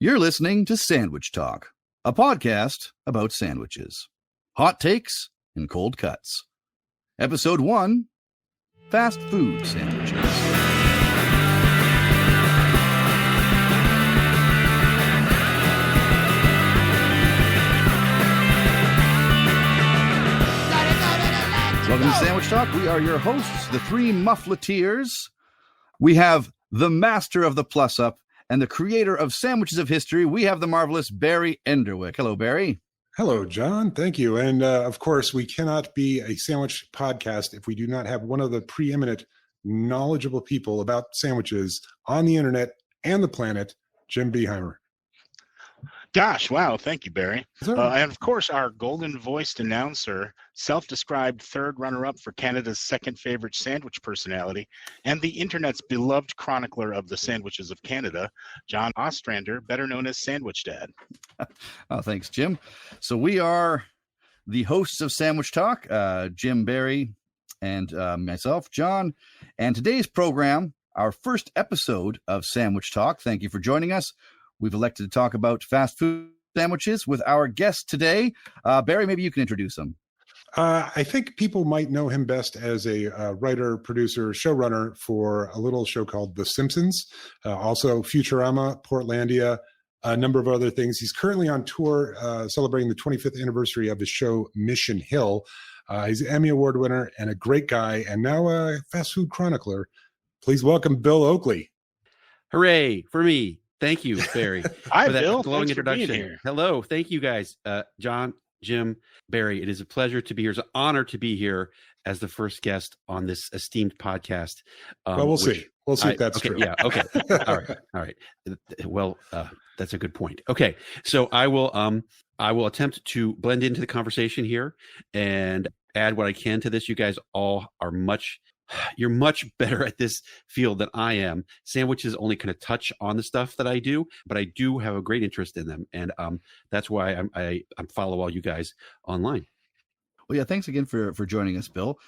You're listening to Sandwich Talk, a podcast about sandwiches, hot takes, and cold cuts. Episode 1, Fast Food Sandwiches. Welcome to Sandwich Talk. We are your hosts, the three muffleteers. We have the master of the plus-up and the creator of Sandwiches of History. We have the marvelous Barry Enderwick. Hello, Barry. Hello, John. Thank you. And of course, we cannot be a sandwich podcast if we do not have one of the preeminent, knowledgeable people about sandwiches on the internet and the planet, Jim Beheimer. Gosh, wow. Thank you, Barry. And of course, our golden-voiced announcer, self-described third runner-up for Canada's second favorite sandwich personality, and the internet's beloved chronicler of the sandwiches of Canada, John Ostrander, better known as Sandwich Dad. Oh, thanks, Jim. So we are the hosts of Sandwich Talk, Jim, Barry, and myself, John. And today's program, our first episode of Sandwich Talk. Thank you for joining us. We've elected to talk about fast food sandwiches with our guest today. Barry, maybe you can introduce him. I think people might know him best as a writer, producer, showrunner for a little show called The Simpsons, also Futurama, Portlandia, a number of other things. He's currently on tour celebrating the 25th anniversary of his show Mission Hill. He's an Emmy Award winner and a great guy, and now a fast food chronicler. Please welcome Bill Oakley. Hooray for me. Thank you, Barry. Hi, for that Bill. glowing Thanks introduction. For being here. Hello. Thank you, guys. John, Jim, Barry, it is a pleasure to be here. It's an honor to be here as the first guest on this esteemed podcast. Well, we'll see. We'll see if that's okay, true. Yeah. Okay. All right. Well, that's a good point. Okay. So I will attempt to blend into the conversation here and add what I can to this. You guys all are you're much better at this field than I am. Sandwiches only kind of touch on the stuff that I do, but I do have a great interest in them. And that's why I follow all you guys online. Well, yeah, thanks again for joining us, Bill.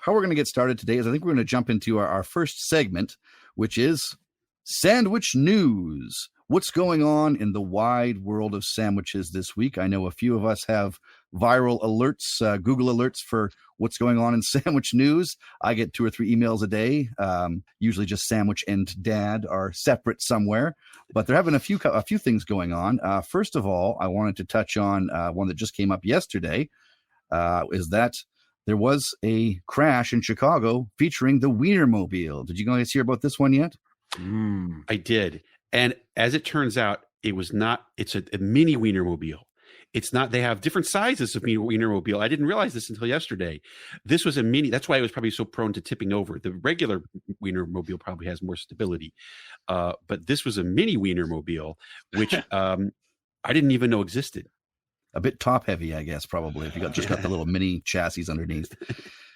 How we're going to get started today is I think we're going to jump into our first segment, which is Sandwich News. What's going on in the wide world of sandwiches this week? I know a few of us have viral alerts, Google alerts for what's going on in sandwich news. I get 2 or 3 emails a day. Usually just sandwich and dad are separate somewhere, but they're having a few things going on. First of all, I wanted to touch on one that just came up yesterday, is that there was a crash in Chicago featuring the Wienermobile. Did you guys hear about this one yet? I did. And as it turns out, it's a mini Wienermobile. It's not, they have different sizes of Wienermobile. I didn't realize this until yesterday. This was a mini. That's why it was probably so prone to tipping over. The regular Wienermobile probably has more stability. But this was a mini Wienermobile, which I didn't even know existed. A bit top heavy, I guess, probably, if you just got the little mini chassis underneath.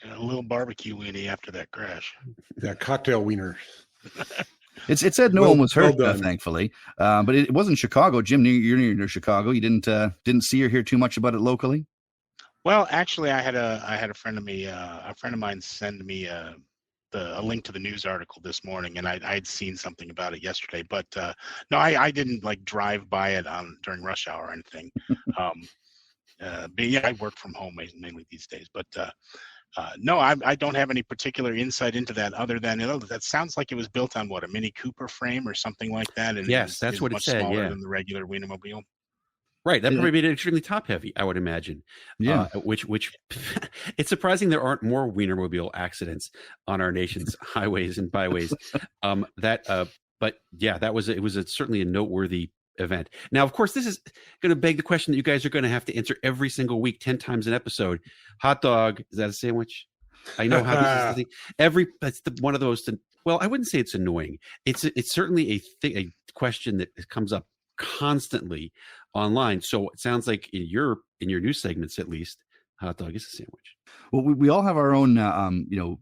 And a little barbecue weenie after that crash. Yeah, cocktail wiener. It said no one was hurt, well thankfully, but it wasn't Chicago. Jim, you're near Chicago. You didn't see or hear too much about it locally. Well, actually, I had a friend of mine send me a link to the news article this morning, and I'd seen something about it yesterday. But no, I didn't drive by it during rush hour or anything. But yeah, I work from home mainly these days. But no, I don't have any particular insight into that other than that sounds like it was built on a Mini Cooper frame or something like that. And yes, that's what it said. Smaller Yeah, than the regular Wienermobile. Right. That probably made it extremely top heavy, I would imagine. Yeah. Which it's surprising there aren't more Wienermobile accidents on our nation's highways and byways. But yeah, it was certainly a noteworthy event. Now, of course, this is going to beg the question that you guys are going to have to answer every single week, 10 times an episode. Hot dog, is that a sandwich? I know how this is the thing. That's one of those. Well, I wouldn't say it's annoying. It's certainly a question that comes up constantly online. So it sounds like in your news segments, at least, hot dog is a sandwich. Well, we all have our own,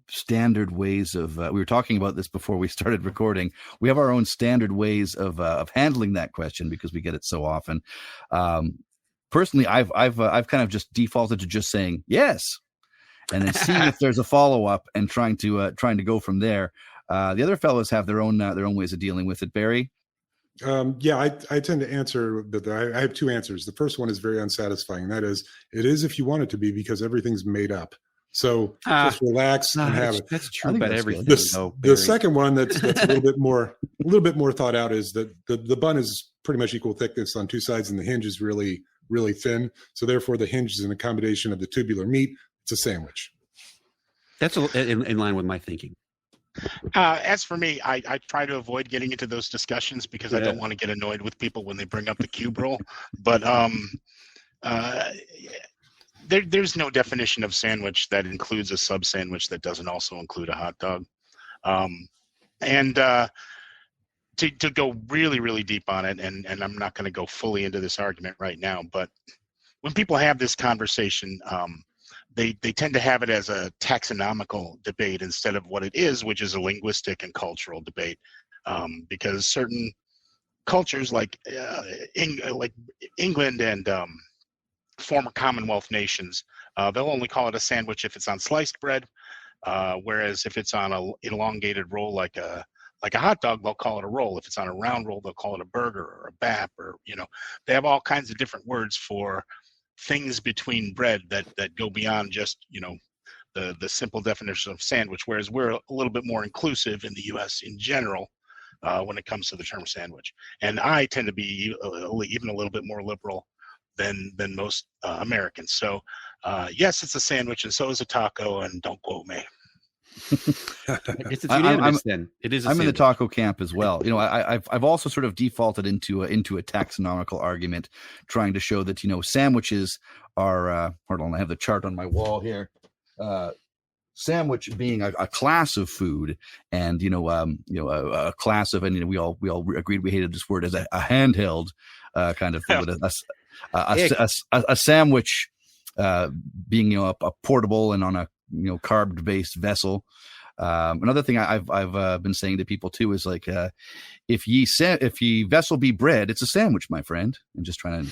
standard ways of. We were talking about this before we started recording. We have our own standard ways of handling that question because we get it so often. Personally, I've kind of just defaulted to just saying yes, and then seeing if there's a follow up and trying to go from there. The other fellows have their own ways of dealing with it. Barry. Yeah, I tend to answer that. I have two answers. The first one is very unsatisfying. That is, it is if you want it to be, because everything's made up. So just relax and have it. That's I true think about that's good. everything. though, The Barry. second one that's a little bit more thought out is that the bun is pretty much equal thickness on two sides, and the hinge is really really thin. So therefore, the hinge is an accommodation of the tubular meat. It's a sandwich. That's in line with my thinking. As for me, I try to avoid getting into those discussions because I don't want to get annoyed with people when they bring up the cube roll. But there's no definition of sandwich that includes a sub sandwich that doesn't also include a hot dog. And to go really, really deep on it, and I'm not going to go fully into this argument right now, but when people have this conversation, they tend to have it as a taxonomical debate instead of what it is, which is a linguistic and cultural debate. Because certain cultures like England and former Commonwealth nations, they'll only call it a sandwich if it's on sliced bread, whereas if it's on an elongated roll like a hot dog, they'll call it a roll. If it's on a round roll, they'll call it a burger or a bap, or they have all kinds of different words for things between bread that go beyond just the simple definition of sandwich, whereas we're a little bit more inclusive in the US in general when it comes to the term sandwich. And I tend to be even a little bit more liberal than most Americans. So yes, it's a sandwich, and so is a taco, and don't quote me. It's unanimous then. It is. I'm in the taco camp as well. I've also sort of defaulted into a taxonomical argument, trying to show that sandwiches are. Hold on, I have the chart on my wall here. Sandwich being a class of food, and a class of, and we all agreed we hated this word as a handheld kind of thing. A sandwich being a portable and on a carb based vessel. Another thing I've been saying to people too is like, if ye vessel be bread, it's a sandwich, my friend. And just trying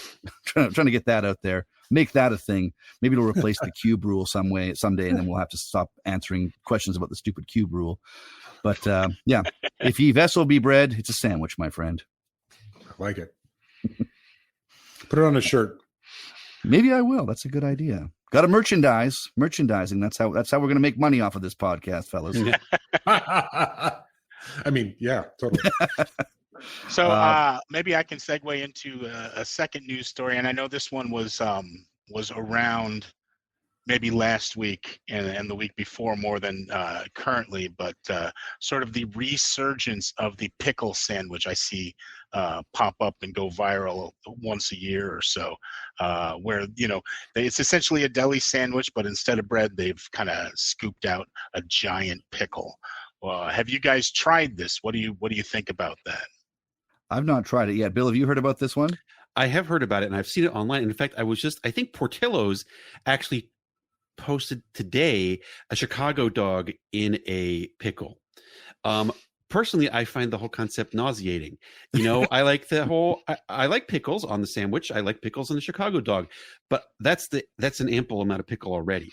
to get that out there, make that a thing. Maybe it'll replace the cube rule someday, and then we'll have to stop answering questions about the stupid cube rule. But yeah, if ye vessel be bread, it's a sandwich, my friend. I like it. Put it on a shirt. Maybe I will. That's a good idea. Got to merchandising. That's how we're going to make money off of this podcast, fellas. I mean, yeah, totally. So maybe I can segue into a second news story, and I know this one was around maybe last week and the week before more than currently, but sort of the resurgence of the pickle sandwich I see pop up and go viral once a year or so, where it's essentially a deli sandwich, but instead of bread, they've kind of scooped out a giant pickle. Have you guys tried this? What do you think about that? I've not tried it yet. Bill, have you heard about this one? I have heard about it, and I've seen it online. In fact, I think Portillo's actually posted today a Chicago dog in a pickle. Personally, I find the whole concept nauseating. I like I like pickles on the sandwich. I like pickles on the Chicago dog, but that's an ample amount of pickle already,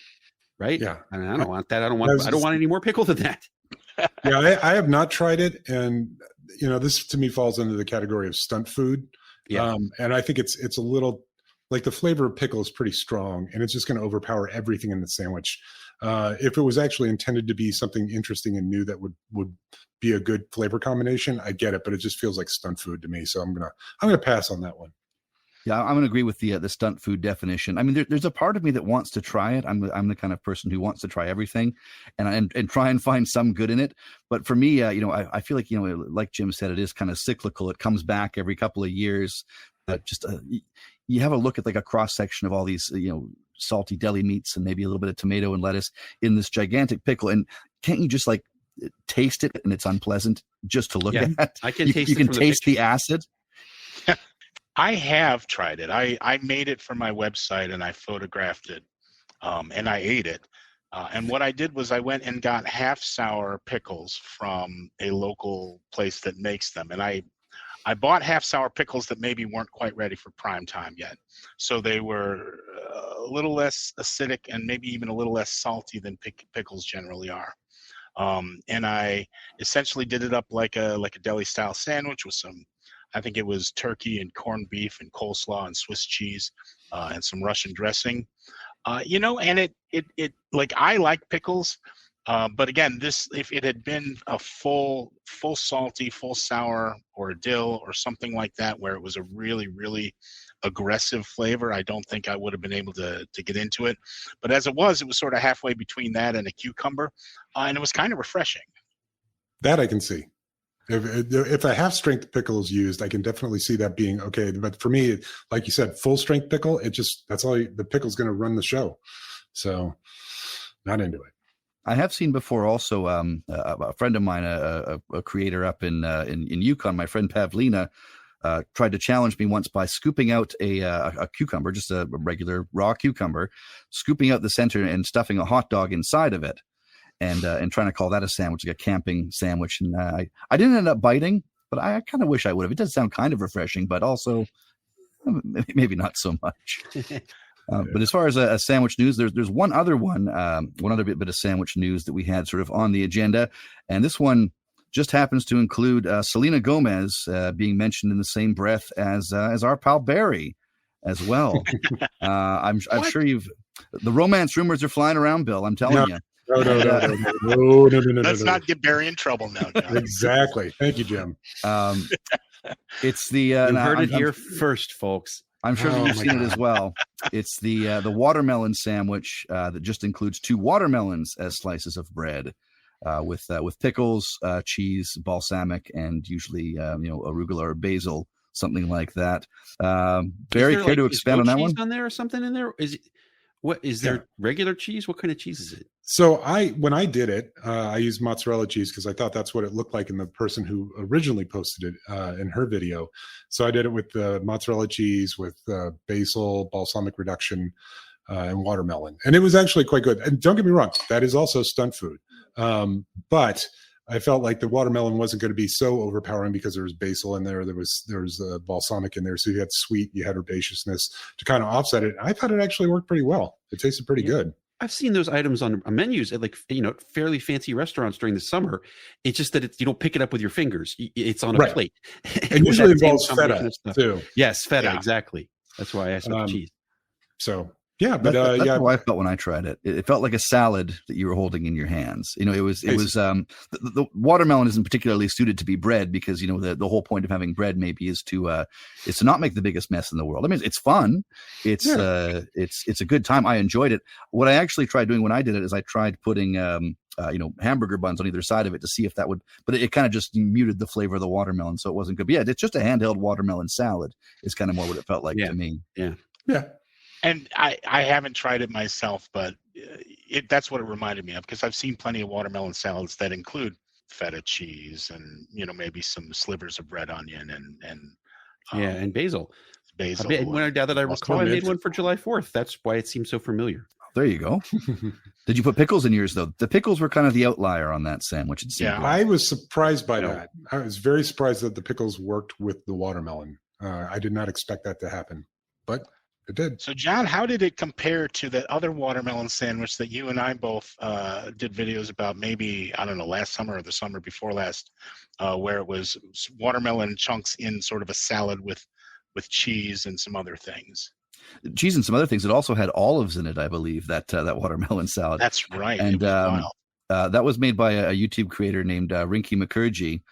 right? Yeah, I don't want that. I don't want any more pickle than that. Yeah, I have not tried it, and this to me falls under the category of stunt food. Yeah, and I think it's a little like the flavor of pickle is pretty strong, and it's just going to overpower everything in the sandwich. If it was actually intended to be something interesting and new that would be a good flavor combination, I get it, but it just feels like stunt food to me. So I'm gonna pass on that one. Yeah, I'm gonna agree with the stunt food definition. I mean, there's a part of me that wants to try it. I'm the kind of person who wants to try everything, and try and find some good in it. But for me, I feel like like Jim said, it is kind of cyclical. It comes back every couple of years. You have a look at like a cross section of all these salty deli meats and maybe a little bit of tomato and lettuce in this gigantic pickle, and can't you just like taste it, and it's unpleasant just to look at? I can taste. You can taste the acid. I have tried it. I made it for my website, and I photographed it, and I ate it. And what I did was I went and got half sour pickles from a local place that makes them, and I bought half sour pickles that maybe weren't quite ready for prime time yet, so they were a little less acidic and maybe even a little less salty than pickles generally are. And I essentially did it up like a deli style sandwich with some I think it was turkey and corned beef and coleslaw and Swiss cheese and some Russian dressing. And it like, I like pickles, but again, this, if it had been a full salty, full sour, or a dill or something like that, where it was a really, really aggressive flavor, I don't think I would have been able to get into it. But as it was sort of halfway between that and a cucumber, and it was kind of refreshing. That I can see. If a half strength pickle is used, I can definitely see that being okay. But for me, like you said, full strength pickle, that's all the pickle's going to run the show. So not into it. I have seen before also a friend of mine, a creator up in Yukon, my friend Pavlina, tried to challenge me once by scooping out a cucumber, just a regular raw cucumber, scooping out the center and stuffing a hot dog inside of it. And trying to call that a sandwich, like a camping sandwich. And I didn't end up biting, but I kind of wish I would have. It does sound kind of refreshing, but also maybe not so much. But as far as a sandwich news, there's one other bit of sandwich news that we had sort of on the agenda. And this one just happens to include Selena Gomez being mentioned in the same breath as our pal Barry as well. I'm sure the romance rumors are flying around, Bill. I'm telling you. No. Let's not get Barry in trouble now, John. Exactly. Thank you, Jim. It's the you heard it here first, folks. I'm sure that you've seen it as well. It's the watermelon sandwich that just includes 2 watermelons as slices of bread, with pickles, cheese, balsamic, and usually arugula or basil, something like that. Barry, care to expand on that one? On there or something in there? Is there regular cheese? What kind of cheese is it? So when I did it, I used mozzarella cheese because I thought that's what it looked like in the person who originally posted it in her video. So I did it with mozzarella cheese with basil, balsamic reduction, and watermelon. And it was actually quite good. And don't get me wrong, that is also stunt food. But I felt like the watermelon wasn't going to be so overpowering because there was basil in there. There was balsamic in there. So you had sweet, you had herbaceousness to kind of offset it. I thought it actually worked pretty well. It tasted pretty good. I've seen those items on menus at fairly fancy restaurants during the summer. It's just that you don't pick it up with your fingers. It's on a plate. It usually involves feta too. Yes, feta, exactly. That's why I asked about cheese. So yeah, but that's how I felt when I tried it. It felt like a salad that you were holding in your hands. It was the watermelon isn't particularly suited to be bread because the whole point of having bread maybe is to not make the biggest mess in the world. I mean, it's fun. It's a good time. I enjoyed it. What I actually tried doing when I did it is I tried putting hamburger buns on either side of it to see if that would, but it kind of just muted the flavor of the watermelon, so it wasn't good. But yeah, it's just a handheld watermelon salad is kind of more what it felt like to me. Yeah. And I haven't tried it myself, but that's what it reminded me of, because I've seen plenty of watermelon salads that include feta cheese and maybe some slivers of red onion and basil. Basil. When I doubt that I recall, I made one for July 4th. That's why it seems so familiar. There you go. Did you put pickles in yours though? The pickles were kind of the outlier on that sandwich. I was surprised by that. I was very surprised that the pickles worked with the watermelon. I did not expect that to happen, but it did. So, John, how did it compare to that other watermelon sandwich that you and I both did videos about, maybe, I don't know, last summer or the summer before last, where it was watermelon chunks in sort of a salad with cheese and some other things? Cheese and some other things. It also had olives in it, I believe, that watermelon salad. That's right. And that was made by a YouTube creator named Rinky Mukherjee.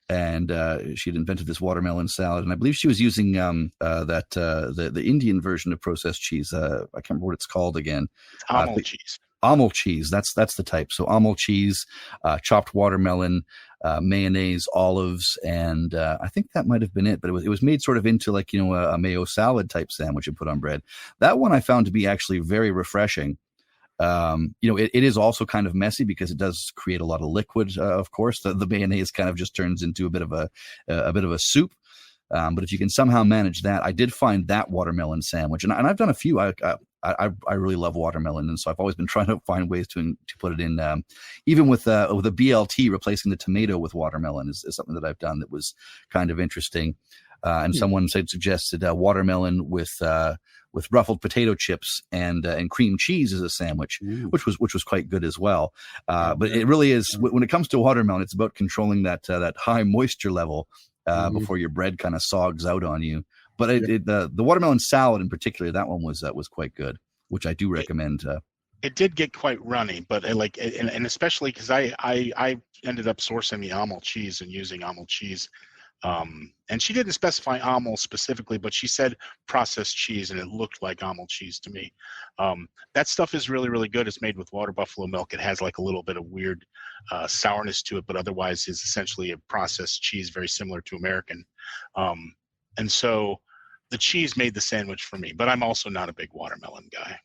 And she had invented this watermelon salad, and I believe she was using the Indian version of processed cheese. I can't remember what it's called again. Amul cheese. Amul cheese. That's the type. So amul cheese, chopped watermelon, mayonnaise, olives, and I think that might have been it. But it was made sort of into like a mayo salad type sandwich and put on bread. That one I found to be actually very refreshing. It is also kind of messy because it does create a lot of liquid. Of course, the mayonnaise kind of just turns into a bit of a soup. But if you can somehow manage that, I did find that watermelon sandwich, and I've done a few. I really love watermelon, and so I've always been trying to find ways to put it in. Even with a BLT, replacing the tomato with watermelon is something that I've done that was kind of interesting. And someone suggested watermelon with ruffled potato chips and cream cheese as a sandwich, which was quite good as well. But it really is, when it comes to watermelon, it's about controlling that high moisture level before your bread kind of sogs out on you. But the watermelon salad in particular, that one was quite good, which I do recommend. It did get quite runny, but and especially because I ended up sourcing the Amel cheese and using Amel cheese. And she didn't specify Amel specifically, but she said processed cheese, and it looked like Amel cheese to me. That stuff is really, really good. It's made with water buffalo milk. It has like a little bit of weird sourness to it, but otherwise is essentially a processed cheese, very similar to American. And so the cheese made the sandwich for me, but I'm also not a big watermelon guy.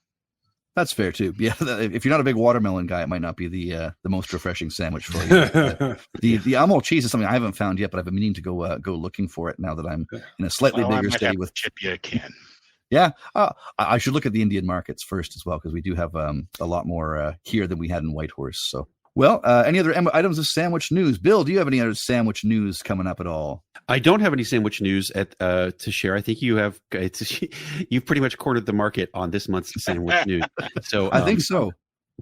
That's fair too. Yeah, if you're not a big watermelon guy, it might not be the most refreshing sandwich for you. The Amel cheese is something I haven't found yet, but I've been meaning to go looking for it now that I'm in a slightly bigger city with. Chip you a can. Yeah, I should look at the Indian markets first as well, because we do have a lot more here than we had in Whitehorse. So, well, any other items of sandwich news? Bill, do you have any other sandwich news coming up at all? I don't have any sandwich news to share. I think you have. You've pretty much cornered the market on this month's sandwich news. So I think so.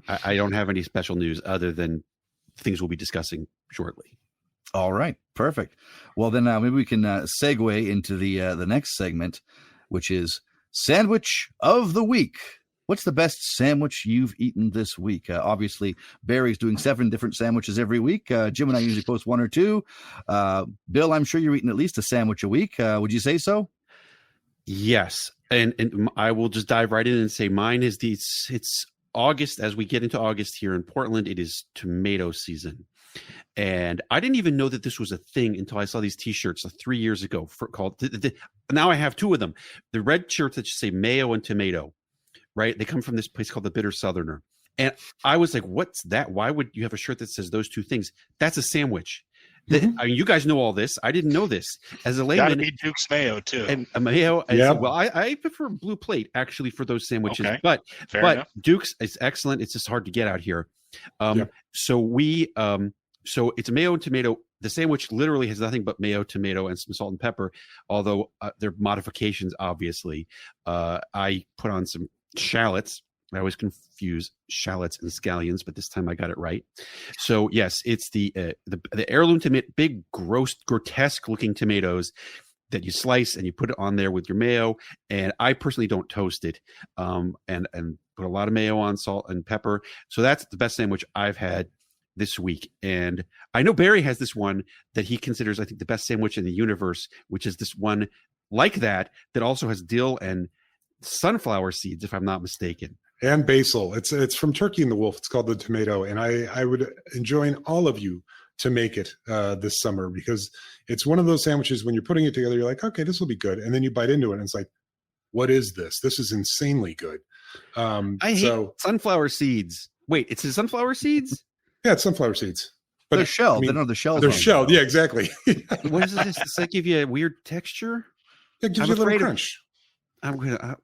I don't have any special news other than things we'll be discussing shortly. All right, perfect. Well, then maybe we can segue into the next segment, which is Sandwich of the Week. What's the best sandwich you've eaten this week? Obviously, Barry's doing 7 different sandwiches every week. Jim and I usually post 1 or 2. Bill, I'm sure you're eating at least a sandwich a week. Would you say so? Yes. And I will just dive right in and say mine is it's August. As we get into August here in Portland, it is tomato season. And I didn't even know that this was a thing until I saw these T-shirts 3 years ago called. Now I have 2 of them. The red shirts that just say mayo and tomato. Right? They come from this place called the Bitter Southerner. And I was like, what's that? Why would you have a shirt that says those 2 things? That's a sandwich. Mm-hmm. I mean, you guys know all this. I didn't know this. As a layman. Gotta be Duke's mayo, too. And a mayo. Yeah. Well, I prefer Blue Plate, actually, for those sandwiches. Okay. But enough. Duke's is excellent. It's just hard to get out here. So it's mayo and tomato. The sandwich literally has nothing but mayo, tomato, and some salt and pepper, although there are modifications, obviously. I put on some shallots. I always confuse shallots and scallions, but this time I got it right. So yes, it's the heirloom tomato, big, gross, grotesque-looking tomatoes that you slice and you put it on there with your mayo. And I personally don't toast it, and put a lot of mayo on, salt and pepper. So that's the best sandwich I've had this week. And I know Barry has this one that he considers, I think, the best sandwich in the universe, which is this one like that also has dill and sunflower seeds, if I'm not mistaken, and basil. It's from Turkey and the Wolf. It's called the tomato, and I would enjoin all of you to make it this summer, because it's one of those sandwiches when you're putting it together, you're like, okay, this will be good, and then you bite into it and it's like, what is this? This is insanely good. I hate sunflower seeds. Wait, it's the sunflower seeds? Yeah, it's sunflower seeds. But they're shelled. I mean, they're shells. They're shelled. Yeah, exactly. What is this? Does that give you a weird texture? It gives you a little crunch. I'm gonna.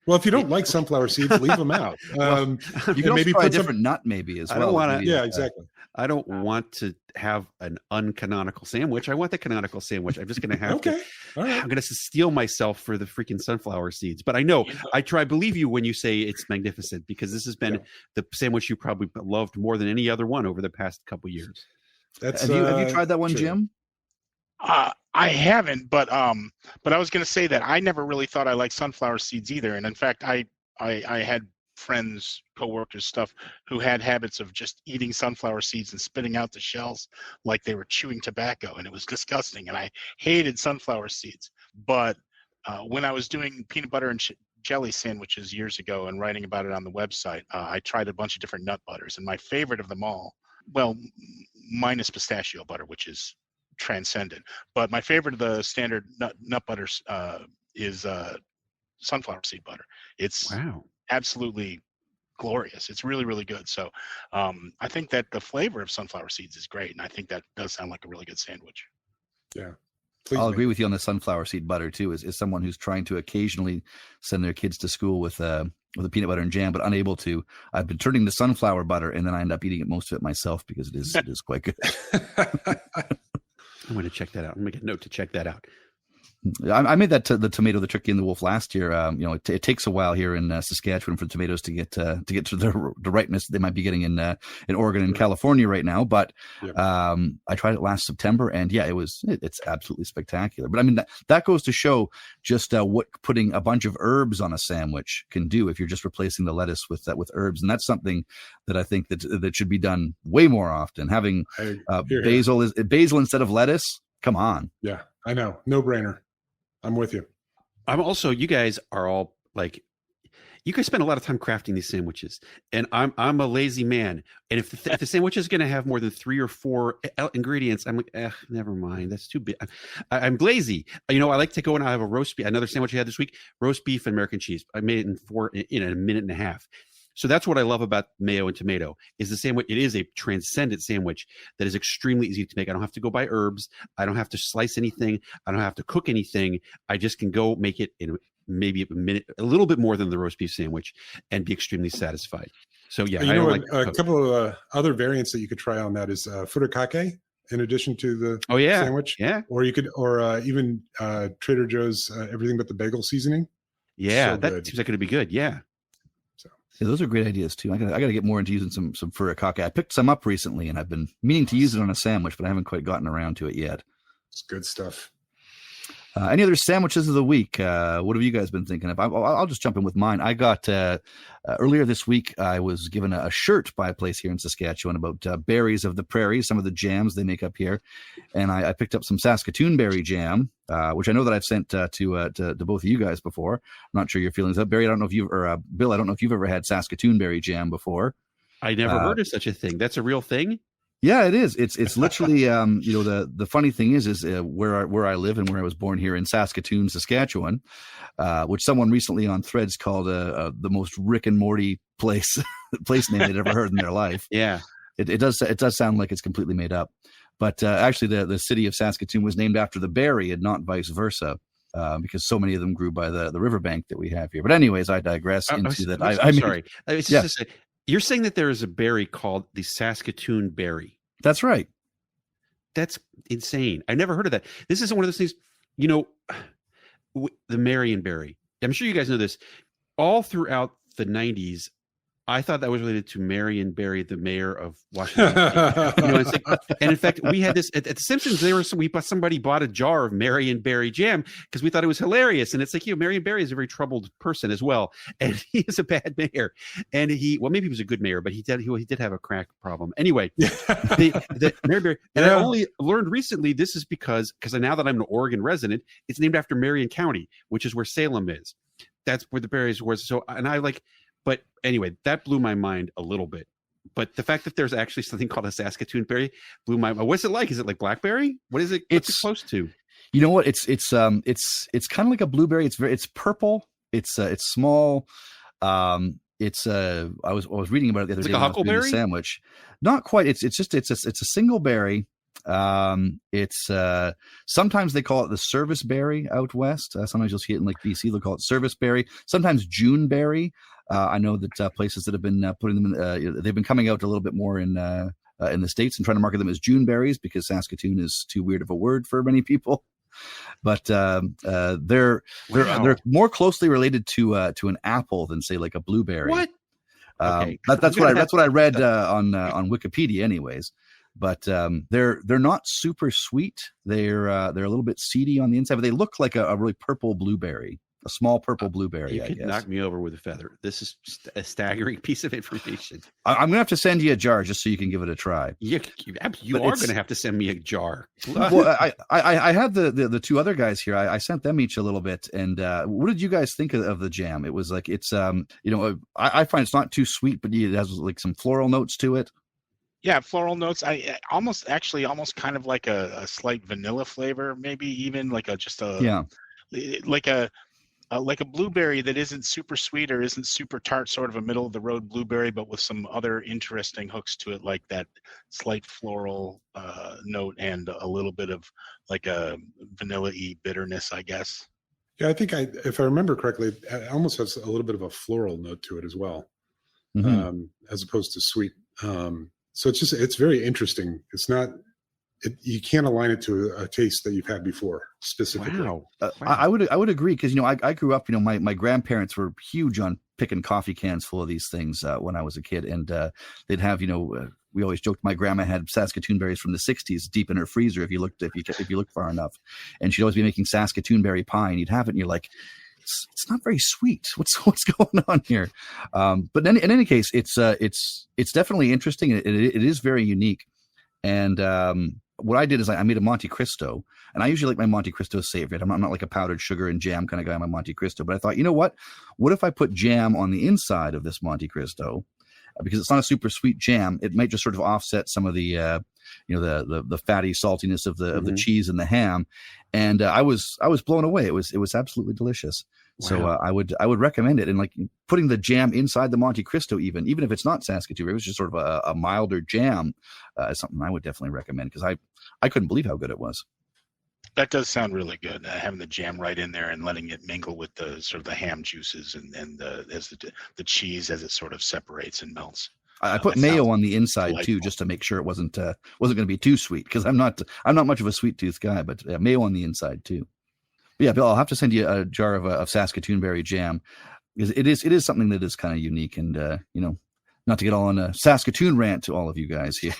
Well, if you don't like sunflower seeds, leave them out. You can maybe try a different nut, maybe as well. I don't want to. Yeah, exactly. I don't want to have an uncanonical sandwich. I want the canonical sandwich. I'm just going to have to. All right. I'm going to steal myself for the freaking sunflower seeds. But I know I believe you when you say it's magnificent, because this has been the sandwich you probably loved more than any other one over the past couple years. Have you tried that one, true. Jim? I haven't, but I was going to say that I never really thought I liked sunflower seeds either. And in fact, I had friends, coworkers, stuff who had habits of just eating sunflower seeds and spitting out the shells like they were chewing tobacco, and it was disgusting. And I hated sunflower seeds. But when I was doing peanut butter and jelly sandwiches years ago and writing about it on the website, I tried a bunch of different nut butters, and my favorite of them all, well, minus pistachio butter, which is transcendent, but my favorite of the standard nut butters is sunflower seed butter. It's absolutely glorious. It's really, really good. So I think that the flavor of sunflower seeds is great, and I think that does sound like a really good sandwich. Yeah. I'll agree with you on the sunflower seed butter too. Is someone who's trying to occasionally send their kids to school with a peanut butter and jam, but unable to. I've been turning to sunflower butter, and then I end up eating most of it myself because it is quite good. I'm going to check that out. I'm going to make a note to check that out. I made that the tomato, the turkey and the wolf last year. It takes a while here in Saskatchewan for the tomatoes to get to the ripeness they might be getting in Oregon and California right now. But I tried it last September, and it's absolutely spectacular. But I mean that goes to show just what putting a bunch of herbs on a sandwich can do if you're just replacing the lettuce with herbs, and that's something that I think that should be done way more often. Having basil instead of lettuce. Come on. Yeah, I know. No brainer. I'm with you. You guys are all like, you guys spend a lot of time crafting these sandwiches, and I'm a lazy man. And if the sandwich is going to have more than 3 or 4 ingredients, I'm like, never mind. That's too big. I'm lazy. I like to go and I have a roast beef. Another sandwich I had this week, roast beef and American cheese. I made it in a minute and a half. So that's what I love about mayo and tomato is the sandwich. It is a transcendent sandwich that is extremely easy to make. I don't have to go buy herbs. I don't have to slice anything. I don't have to cook anything. I just can go make it in maybe a minute, a little bit more than the roast beef sandwich, and be extremely satisfied. So yeah, a couple of other variants that you could try on that is furikake in addition to the sandwich. Yeah. Or you could, even Trader Joe's everything but the bagel seasoning. Yeah, so that good. seems like it'd be good. Yeah. Yeah, those are great ideas too. I got to get more into using some furikake. I picked some up recently, and I've been meaning to use it on a sandwich, but I haven't quite gotten around to it yet. It's good stuff. Any other sandwiches of the week? What have you guys been thinking of? I'll just jump in with mine. I got earlier this week, I was given a shirt by a place here in Saskatchewan about berries of the prairie, some of the jams they make up here. And I picked up some Saskatoon berry jam, which I know that I've sent to both of you guys before. I'm not sure your feelings of Barry. I don't know if Bill, I don't know if you've ever had Saskatoon berry jam before. I never heard of such a thing. That's a real thing? Yeah, it is. It's literally, the funny thing is where I live and where I was born here in Saskatoon, Saskatchewan, which someone recently on Threads called the most Rick and Morty place name they'd ever heard in their life. Yeah, it does sound like it's completely made up, but actually the city of Saskatoon was named after the berry and not vice versa. Because so many of them grew by the riverbank that we have here. But anyways, I digress into that. I'm sorry. You're saying that there is a berry called the Saskatoon berry. That's right. That's insane. I never heard of that. This isn't one of those things, the Marion berry. I'm sure you guys know this. All throughout the 90s, I thought that was related to Marion Barry, the mayor of Washington. And in fact, we had this at The Simpsons. Somebody bought a jar of Marion Barry jam because we thought it was hilarious. And it's like, Marion Barry is a very troubled person as well, and he is a bad mayor. And maybe he was a good mayor, but he did have a crack problem. Anyway, the Marion Barry. And I only learned recently this is because now that I'm an Oregon resident, it's named after Marion County, which is where Salem is. That's where the berries were. So, and I like. But anyway, that blew my mind a little bit. But the fact that there's actually something called a Saskatoon berry blew my mind. What's it like? Is it like blackberry? What is it? What's it close to? You know what? It's kind of like a blueberry. It's purple. It's small. I was reading about it the other day. Like a huckleberry sandwich. Not quite. It's a single berry. It's sometimes they call it the service berry out west. Sometimes you'll see it in like BC. They'll call it service berry. Sometimes June berry. I know that places that have been putting them in, they've been coming out a little bit more in the States and trying to market them as June berries because Saskatoon is too weird of a word for many people. But they're more closely related to an apple than say like a blueberry. What? Okay. That's what I read on Wikipedia, anyways. But they're not super sweet. They're a little bit seedy on the inside, but they look like a really purple blueberry. A small purple blueberry. You could knock me over with a feather. This is a staggering piece of information. I'm gonna have to send you a jar just so you can give it a try. You are going to have to send me a jar. Well, I had the two other guys here. I sent them each a little bit. And what did you guys think of the jam? It was like it's I find it's not too sweet, but it has like some floral notes to it. Yeah, floral notes. I almost kind of like a slight vanilla flavor, maybe even like like a blueberry that isn't super sweet or isn't super tart, sort of a middle of the road blueberry, but with some other interesting hooks to it, like that slight floral note and a little bit of like a vanilla-y bitterness, I guess. Yeah, I think if I remember correctly, it almost has a little bit of a floral note to it as well, as opposed to sweet. So it's very interesting. It's not you can't align it to a taste that you've had before specifically. Wow. I would agree, because I grew up, my grandparents were huge on picking coffee cans full of these things when I was a kid, and they'd have we always joked my grandma had Saskatoon berries from the 60s deep in her freezer if you looked far enough, and she'd always be making Saskatoon berry pie, and you'd have it and you're like, it's not very sweet. What's going on here? But in any case, it's definitely interesting. It is very unique. And what I did is I made a Monte Cristo, and I usually like my Monte Cristo savory. I'm not like a powdered sugar and jam kind of guy on my Monte Cristo, but I thought, you know what? What if I put jam on the inside of this Monte Cristo? Because it's not a super sweet jam, it might just sort of offset some of the the fatty saltiness of the cheese and the ham. And I was blown away. It was absolutely delicious. Wow. So I would recommend it. And like putting the jam inside the Monte Cristo, even if it's not Saskatoon, it was just sort of a milder jam, is something I would definitely recommend, because I couldn't believe how good it was. That does sound really good. Having the jam right in there and letting it mingle with the sort of the ham juices and as the cheese as it sort of separates and melts. I put mayo on the inside too, just to make sure it wasn't going to be too sweet, because I'm not much of a sweet tooth guy, but mayo on the inside too. But yeah, Bill, I'll have to send you a jar of Saskatoon berry jam, because it is something that is kind of unique, and not to get all on a Saskatoon rant to all of you guys here.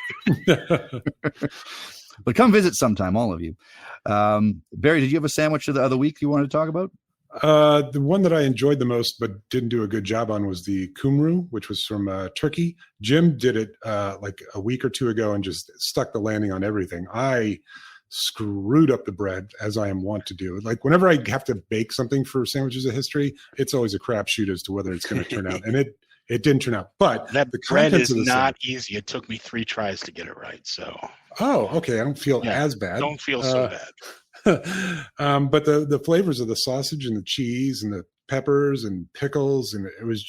But come visit sometime, all of you. Barry, did you have a sandwich of the week you wanted to talk about? The one that I enjoyed the most but didn't do a good job on was the kumru, which was from Turkey. Jim did it like a week or two ago and just stuck the landing on everything. I screwed up the bread, as I am wont to do. Like whenever I have to bake something for Sandwiches of History, it's always a crapshoot as to whether it's going to turn out. And it didn't turn out. But that bread is not easy. It took me 3 tries to get it right. So. Oh, okay. I don't feel as bad. Don't feel so bad. But the flavors of the sausage and the cheese and the peppers and pickles, and it was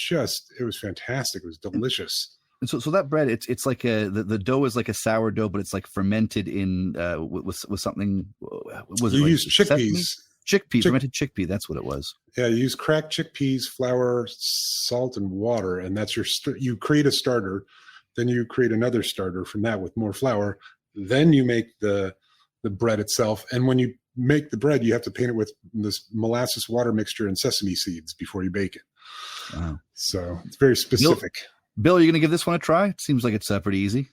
fantastic. It was delicious. And so that bread, it's like the dough is like a sourdough, but it's like fermented in with something. Was it? You use chickpeas. Chickpeas, fermented chickpea. That's what it was. Yeah, you use cracked chickpeas, flour, salt, and water, and that's you create a starter. Then you create another starter from that with more flour. Then you make the bread itself, and when you make the bread, you have to paint it with this molasses water mixture and sesame seeds before you bake it. Wow. So it's very specific. Bill, are you going to give this one a try? It seems like it's pretty easy.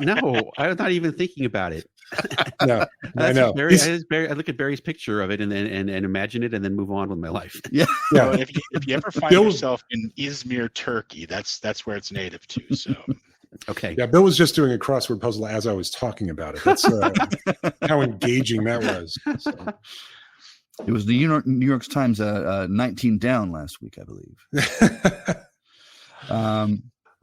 No, I'm not even thinking about it. No, I know. I look at Barry's picture of it and imagine it, and then move on with my life. Yeah. So if you ever find yourself in Izmir, Turkey, that's where it's native to. So. Okay. Yeah, Bill was just doing a crossword puzzle as I was talking about it. That's how engaging that was. So. It was the New York Times 19 down last week, I believe.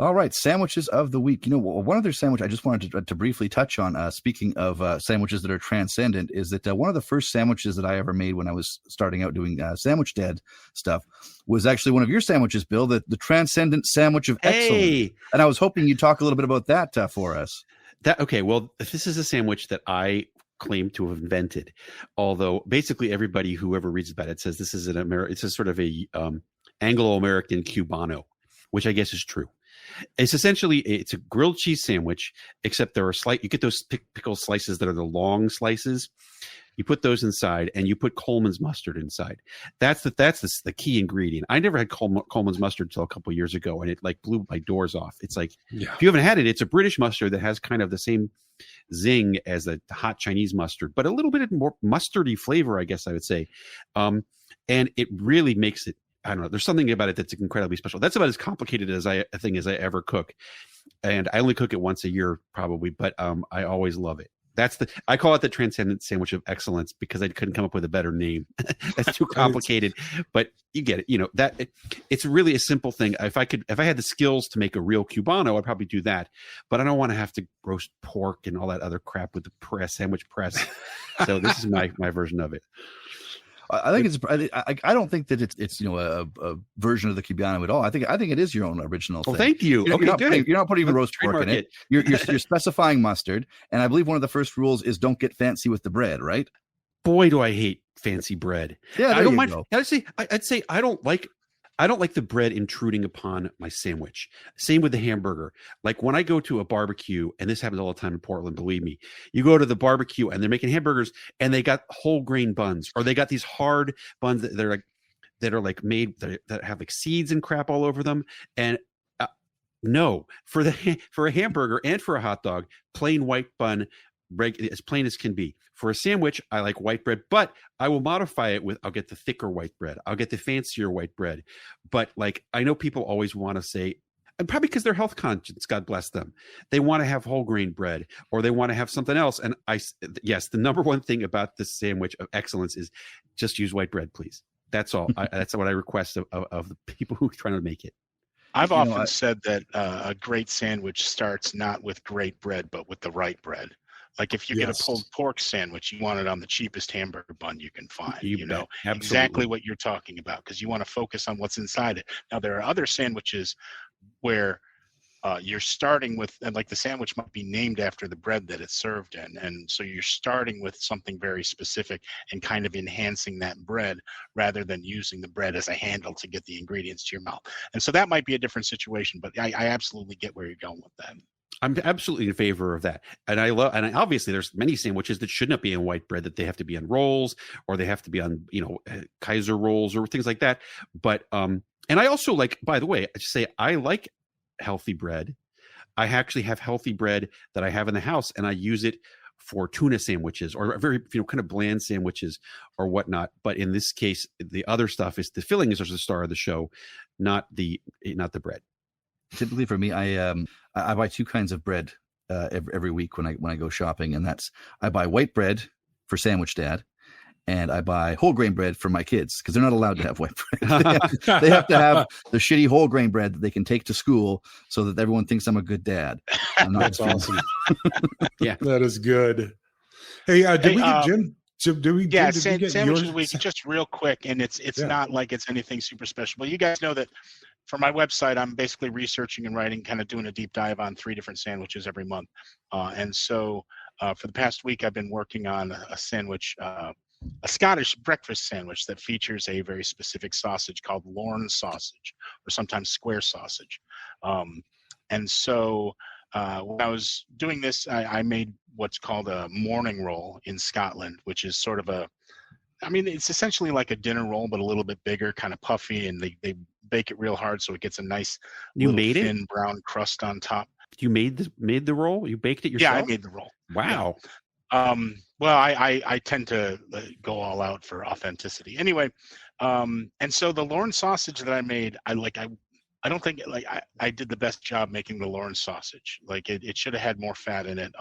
All right, sandwiches of the week. One other sandwich I just wanted to briefly touch on, speaking of sandwiches that are transcendent, is that one of the first sandwiches that I ever made when I was starting out doing Sandwich Dad stuff was actually one of your sandwiches, Bill, the transcendent sandwich of excellence. And I was hoping you'd talk a little bit about that for us. Okay, well, this is a sandwich that I claim to have invented, although basically everybody who ever reads about it says this is it's a sort of a Anglo-American Cubano, which I guess is true. It's a grilled cheese sandwich, except there are you get those pickle slices that are the long slices. You put those inside, and you put Coleman's mustard inside. That's the key ingredient. I never had Coleman's mustard until a couple of years ago, and it like blew my doors off. It's like, if you haven't had it, it's a British mustard that has kind of the same zing as the hot Chinese mustard, but a little bit more mustardy flavor, I guess I would say. And it really makes it, I don't know, there's something about it that's incredibly special. That's about as complicated as I ever cook. And I only cook it once a year probably, but I always love it. I call it the transcendent sandwich of excellence because I couldn't come up with a better name. That's too complicated, but you get it. It's really a simple thing. If I had the skills to make a real Cubano, I'd probably do that, but I don't want to have to roast pork and all that other crap with the sandwich press. So this is my version of it. I think I don't think that it's a version of the Cubano at all. I think it is your own original thing. Oh, thank you. You're not putting even roast pork in it. You're specifying mustard, and I believe one of the first rules is don't get fancy with the bread, right? Boy, do I hate fancy bread. Yeah, I don't mind. I'd say I don't like I don't like the bread intruding upon my sandwich. Same with the hamburger. Like when I go to a barbecue, and this happens all the time in Portland, believe me, you go to the barbecue and they're making hamburgers and they got whole grain buns, or they got these hard buns that are like made that have like seeds and crap all over them. And no, for a hamburger and for a hot dog, plain white bun, as plain as can be. For a sandwich, I like white bread, but I will modify it with, I'll get the thicker white bread. I'll get the fancier white bread. But like, I know people always want to say, and probably because they're health conscious, God bless them, they want to have whole grain bread, or they want to have something else. And yes, the number one thing about this sandwich of excellence is just use white bread, please. That's all. That's what I request of the people who are trying to make it. I've often said that a great sandwich starts not with great bread, but with the right bread. Like if you get a pulled pork sandwich, you want it on the cheapest hamburger bun you can find. You know exactly what you're talking about, because you want to focus on what's inside it. Now, there are other sandwiches where you're starting with, and like the sandwich might be named after the bread that it's served in. And so you're starting with something very specific and kind of enhancing that bread rather than using the bread as a handle to get the ingredients to your mouth. And so that might be a different situation, but I absolutely get where you're going with that. I'm absolutely in favor of that. And obviously there's many sandwiches that should not be in white bread, that they have to be on rolls, or they have to be on, Kaiser rolls or things like that. But, and I also like, by the way, I just say, I like healthy bread. I actually have healthy bread that I have in the house, and I use it for tuna sandwiches or very, kind of bland sandwiches or whatnot. But in this case, the other stuff is the filling is the star of the show, not the bread. Typically for me, I buy two kinds of bread every week when I go shopping, and that's, I buy white bread for Sandwich Dad, and I buy whole grain bread for my kids, because they're not allowed to have white bread. They have to have the shitty whole grain bread that they can take to school, so that everyone thinks I'm a good dad. That's awesome. Yeah, that is good. Hey, did we get Jim? Sandwiches Week, just real quick, and it's not like it's anything super special, but you guys know that for my website, I'm basically researching and writing, kind of doing a deep dive on 3 different sandwiches every month. And so for the past week, I've been working on a sandwich, a Scottish breakfast sandwich that features a very specific sausage called Lorne sausage, or sometimes square sausage. And so when I was doing this, I made what's called a morning roll in Scotland, which is sort of it's essentially like a dinner roll, but a little bit bigger, kind of puffy, and they bake it real hard so it gets a nice thin brown crust on top. You made the roll? You baked it yourself? Yeah, I made the roll. Wow. Yeah. Well, I tend to go all out for authenticity. Anyway, and so the Lorne sausage that I made, I don't think I did the best job making the Lorne sausage. Like it should have had more fat in it.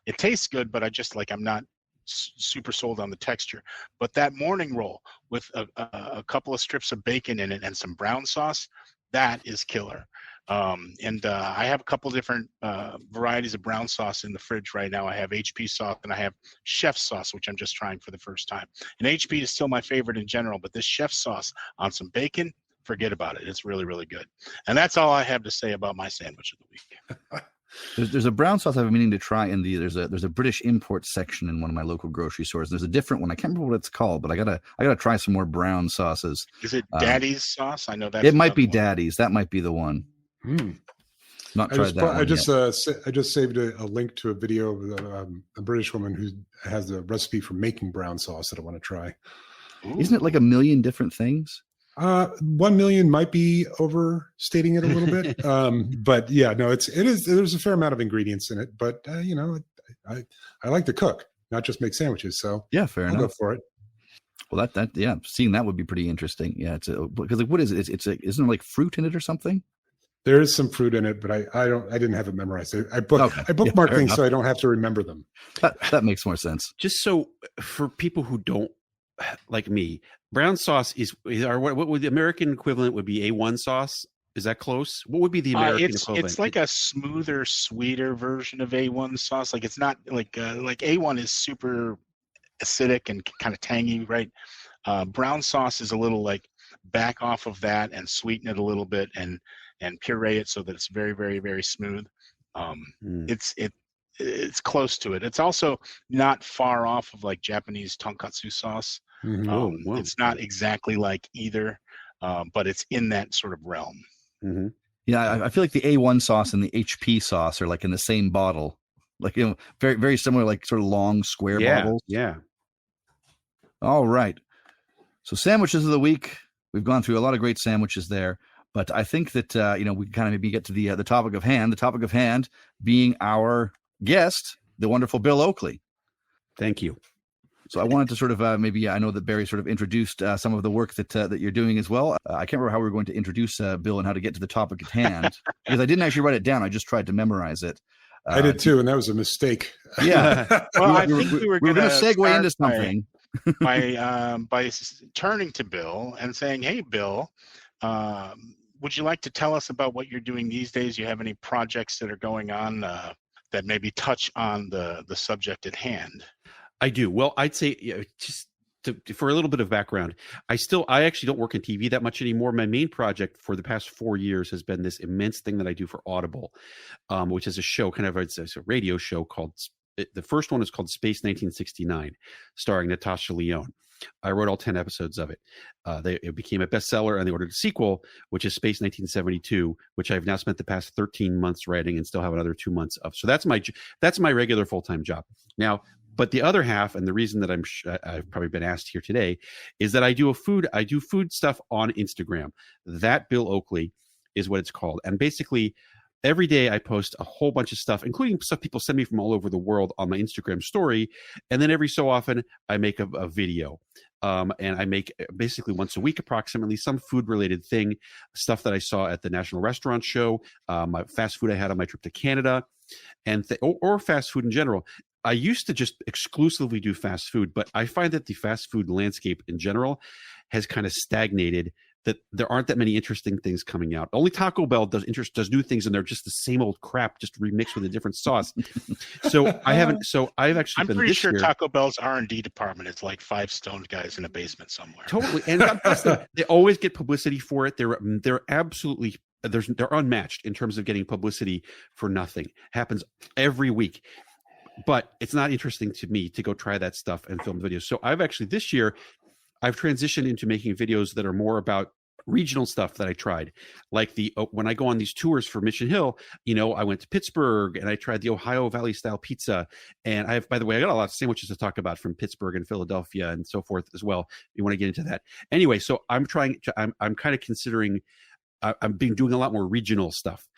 It tastes good, but I'm not super sold on the texture. But that morning roll with a couple of strips of bacon in it and some brown sauce, that is killer. And I have a couple different varieties of brown sauce in the fridge right now. I have HP sauce and I have chef sauce, which I'm just trying for the first time. And HP is still my favorite in general, but this chef sauce on some bacon, forget about it. It's really, really good. And that's all I have to say about my sandwich of the week. There's a brown sauce I've been meaning to try in there's a British import section in one of my local grocery stores. There's a different one. I can't remember what it's called, but I gotta try some more brown sauces. Is it Daddy's sauce? I know that it might be Daddy's. That might be the one. Not tried that one I just saved a link to a video of a British woman who has a recipe for making brown sauce that I want to try. Ooh. Isn't it like a million different things? 1 million might be overstating it a little bit. But yeah, no, it is, there's a fair amount of ingredients in it, but I like to cook, not just make sandwiches. So yeah, fair enough. Go for it. Well, that seeing that would be pretty interesting. Yeah. Because what is it? Isn't there like fruit in it or something? There is some fruit in it, but I didn't have it memorized. I bookmark things so I don't have to remember them. That makes more sense. Just so for people who don't like me, brown sauce is what would the American equivalent would be A1 sauce? Is that close? What would be the American equivalent? It's like a smoother, sweeter version of A1 sauce. Like it's not like A1 is super acidic and kind of tangy, right? Brown sauce is a little like back off of that and sweeten it a little bit and puree it so that it's very, very, very smooth. It's close to it. It's also not far off of like Japanese tonkatsu sauce. Mm-hmm. It's not exactly like either. but it's in that sort of realm. Mm-hmm. Yeah, I feel like the A1 sauce and the HP sauce are like in the same bottle, like very very similar, like sort of long square bottles. Yeah. All right. So sandwiches of the week. We've gone through a lot of great sandwiches there, but I think that we can kind of maybe get to the topic of hand. The topic of hand being our guest, the wonderful Bill Oakley. Thank you. So I wanted to sort of I know that Barry sort of introduced some of the work that you're doing as well. I can't remember how we were going to introduce Bill and how to get to the topic at hand because I didn't actually write it down. I just tried to memorize it. I did too, and that was a mistake. Yeah. Well, I think we were going to segue into something by turning to Bill and saying, "Hey, Bill, would you like to tell us about what you're doing these days? You have any projects that are going on that maybe touch on the subject at hand?" I do. Well, I'd say just for a little bit of background, I actually don't work in TV that much anymore. My main project for the past 4 years has been this immense thing that I do for Audible, which is a show, it's a radio show called, the first one is called Space 1969, starring Natasha Lyonne. I wrote all 10 episodes of it. It became a bestseller, and they ordered a sequel, which is Space 1972, which I've now spent the past 13 months writing and still have another 2 months of. So that's my regular full-time job. Now, but the other half, and the reason that I've probably been asked here today, is that I do food stuff on Instagram. That Bill Oakley is what it's called. And basically, every day I post a whole bunch of stuff, including stuff people send me from all over the world on my Instagram story. And then every so often I make a video. And I make basically once a week, approximately, some food-related thing, stuff that I saw at the National Restaurant Show, my fast food I had on my trip to Canada, and or fast food in general. I used to just exclusively do fast food, but I find that the fast food landscape in general has kind of stagnated, that there aren't that many interesting things coming out. Only Taco Bell does new things, and they're just the same old crap, just remixed with a different sauce. I've actually I'm pretty sure Taco Bell's R&D department is like 5 stoned guys in a basement somewhere. Totally. And they always get publicity for it. They're absolutely, they're unmatched in terms of getting publicity for nothing. Happens every week. But it's not interesting to me to go try that stuff and film videos. So this year, I've transitioned into making videos that are more about regional stuff that I tried. Like when I go on these tours for Mission Hill, I went to Pittsburgh and I tried the Ohio Valley style pizza. And by the way, I got a lot of sandwiches to talk about from Pittsburgh and Philadelphia and so forth as well. You want to get into that. Anyway, so I'm kind of considering, I've been doing a lot more regional stuff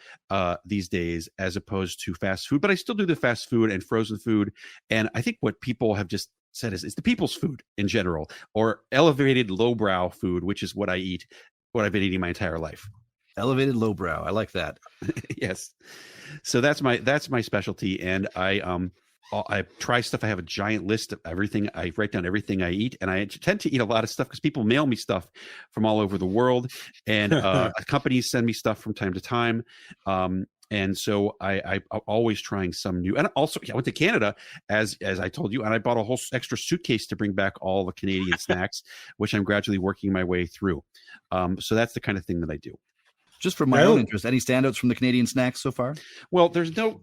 these days as opposed to fast food, but I still do the fast food and frozen food. And I think what people have just said is it's the people's food in general, or elevated lowbrow food, which is what I eat, what I've been eating my entire life. Elevated lowbrow. I like that. Yes. So that's my specialty. And I try stuff. I have a giant list of everything. I write down everything I eat, and I tend to eat a lot of stuff because people mail me stuff from all over the world, and companies send me stuff from time to time. And so I'm always trying some new. And also, I went to Canada, as I told you, and I bought a whole extra suitcase to bring back all the Canadian snacks, which I'm gradually working my way through. So that's the kind of thing that I do. Just for my own interest, any standouts from the Canadian snacks so far? Well, there's no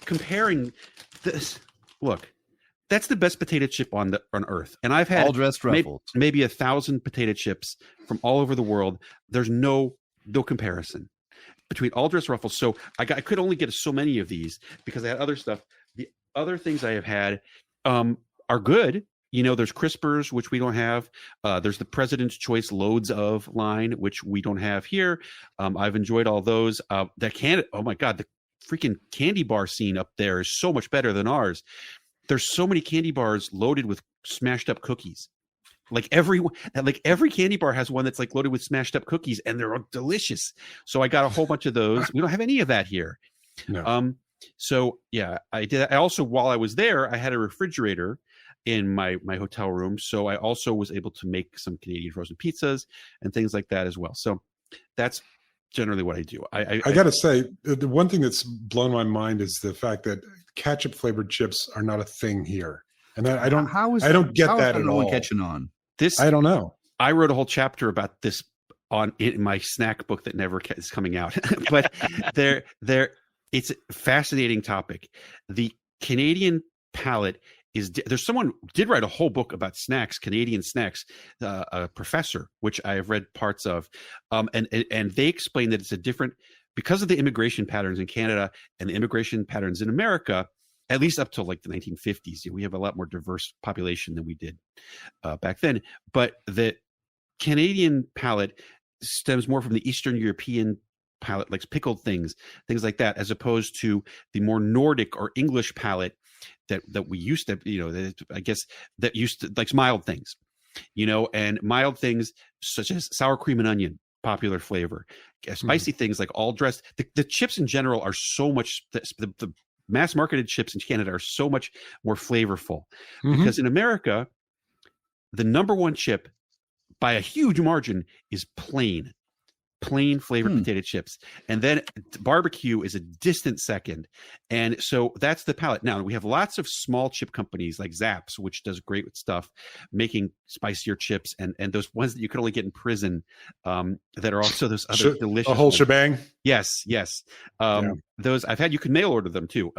comparing this. Look, that's the best potato chip on earth, and I've had all dressed ruffles, maybe 1,000 potato chips from all over the world. There's no comparison between all dressed ruffles. So I could only get so many of these because I had other stuff. The other things I have had are good. There's Crispers, which we don't have. There's the President's Choice Loads of line, which we don't have here. I've enjoyed all those. Oh my God, the freaking candy bar scene up there is so much better than ours. There's so many candy bars loaded with smashed up cookies. Like every candy bar has one that's like loaded with smashed up cookies, and they're delicious. So I got a whole bunch of those. We don't have any of that here. No. So yeah, I did. I also, while I was there, I had a refrigerator in my hotel room. So I also was able to make some Canadian frozen pizzas and things like that as well. So that's generally what I do. I got to say, the one thing that's blown my mind is the fact that ketchup flavored chips are not a thing here. And I don't get that at all. Catching on. I don't know. I wrote a whole chapter about this in my snack book that never is coming out. But it's a fascinating topic. The Canadian palate there's someone did write a whole book about snacks, Canadian snacks, a professor, which I have read parts of, and they explain that it's a different, because of the immigration patterns in Canada and the immigration patterns in America, at least up to like the 1950s. We have a lot more diverse population than we did back then. But the Canadian palate stems more from the Eastern European palate, like pickled things like that, as opposed to the more Nordic or English palate that we used to, I guess that used to like mild things, and mild things such as sour cream and onion, popular flavor, spicy things like all dressed. The chips in general are so much, the mass marketed chips in Canada are so much more flavorful, because in America, the number one chip by a huge margin is plain flavored potato chips, and then barbecue is a distant second. And so that's the palate. Now we have lots of small chip companies like Zapp's, which does great with stuff, making spicier chips, and those ones that you can only get in prison, that are also those other delicious, a whole shebang. Yes. Those I've had. You can mail order them too,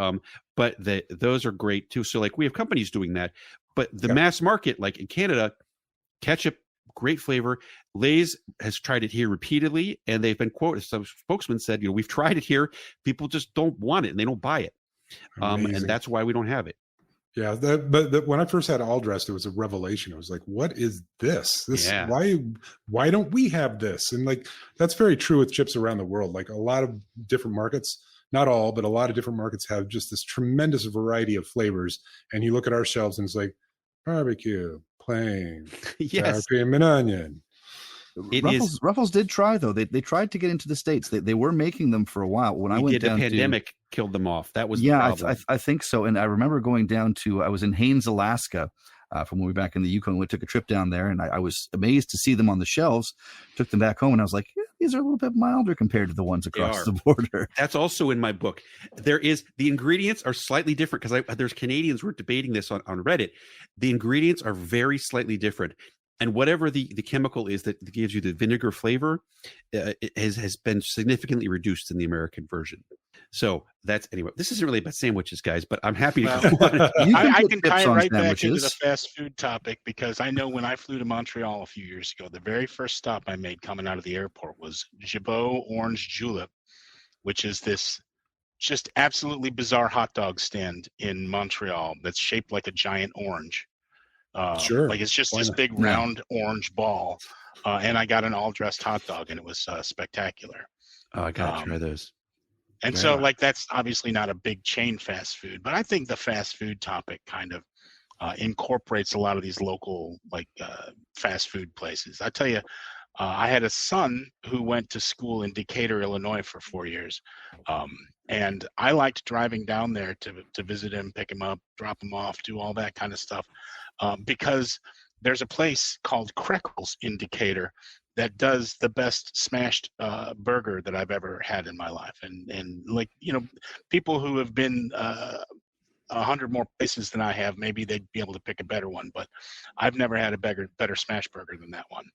but those are great too. So like we have companies doing that, but the mass market, like in Canada, ketchup, great flavor. Lay's has tried it here repeatedly, and they've been quoted. Some spokesman said, we've tried it here. People just don't want it, and they don't buy it, and that's why we don't have it. Yeah, but when I first had all dressed, it was a revelation. It was like, what is this? Why don't we have this? And like that's very true with chips around the world. Like a lot of different markets, not all, but a lot of different markets have just this tremendous variety of flavors. And you look at our shelves, and it's like barbecue, plain, sour cream and onion. Ruffles did try though. They tried to get into the States. They were making them for a while. When I went down, the pandemic killed them off. That was I think so. And I remember going down to, I was in Haines, Alaska, from when we were back in the Yukon. We took a trip down there, and I was amazed to see them on the shelves. Took them back home, and I was like, these are a little bit milder compared to the ones across the border. That's also in my book. The ingredients are slightly different, because there's Canadians who are debating this on Reddit. The ingredients are very slightly different. And whatever the chemical is that gives you the vinegar flavor, it has been significantly reduced in the American version. So anyway, this isn't really about sandwiches, guys, but I'm happy to go on. I can tie it right back into the fast food topic, because I know when I flew to Montreal a few years ago, the very first stop I made coming out of the airport was Gibeau Orange Julep, which is this just absolutely bizarre hot dog stand in Montreal that's shaped like a giant orange. Like it's just this big round orange ball, and I got an all-dressed hot dog, and it was spectacular. Oh, I gotta try those. And so, like, that's obviously not a big chain fast food, but I think the fast food topic kind of incorporates a lot of these local, like, fast food places. I tell you, I had a son who went to school in Decatur, Illinois for 4 years, and I liked driving down there to visit him, pick him up, drop him off, do all that kind of stuff. Because there's a place called Kreckles in Decatur that does the best smashed burger that I've ever had in my life. And like, people who have been 100 more places than I have, maybe they'd be able to pick a better one, but I've never had a better smash burger than that one.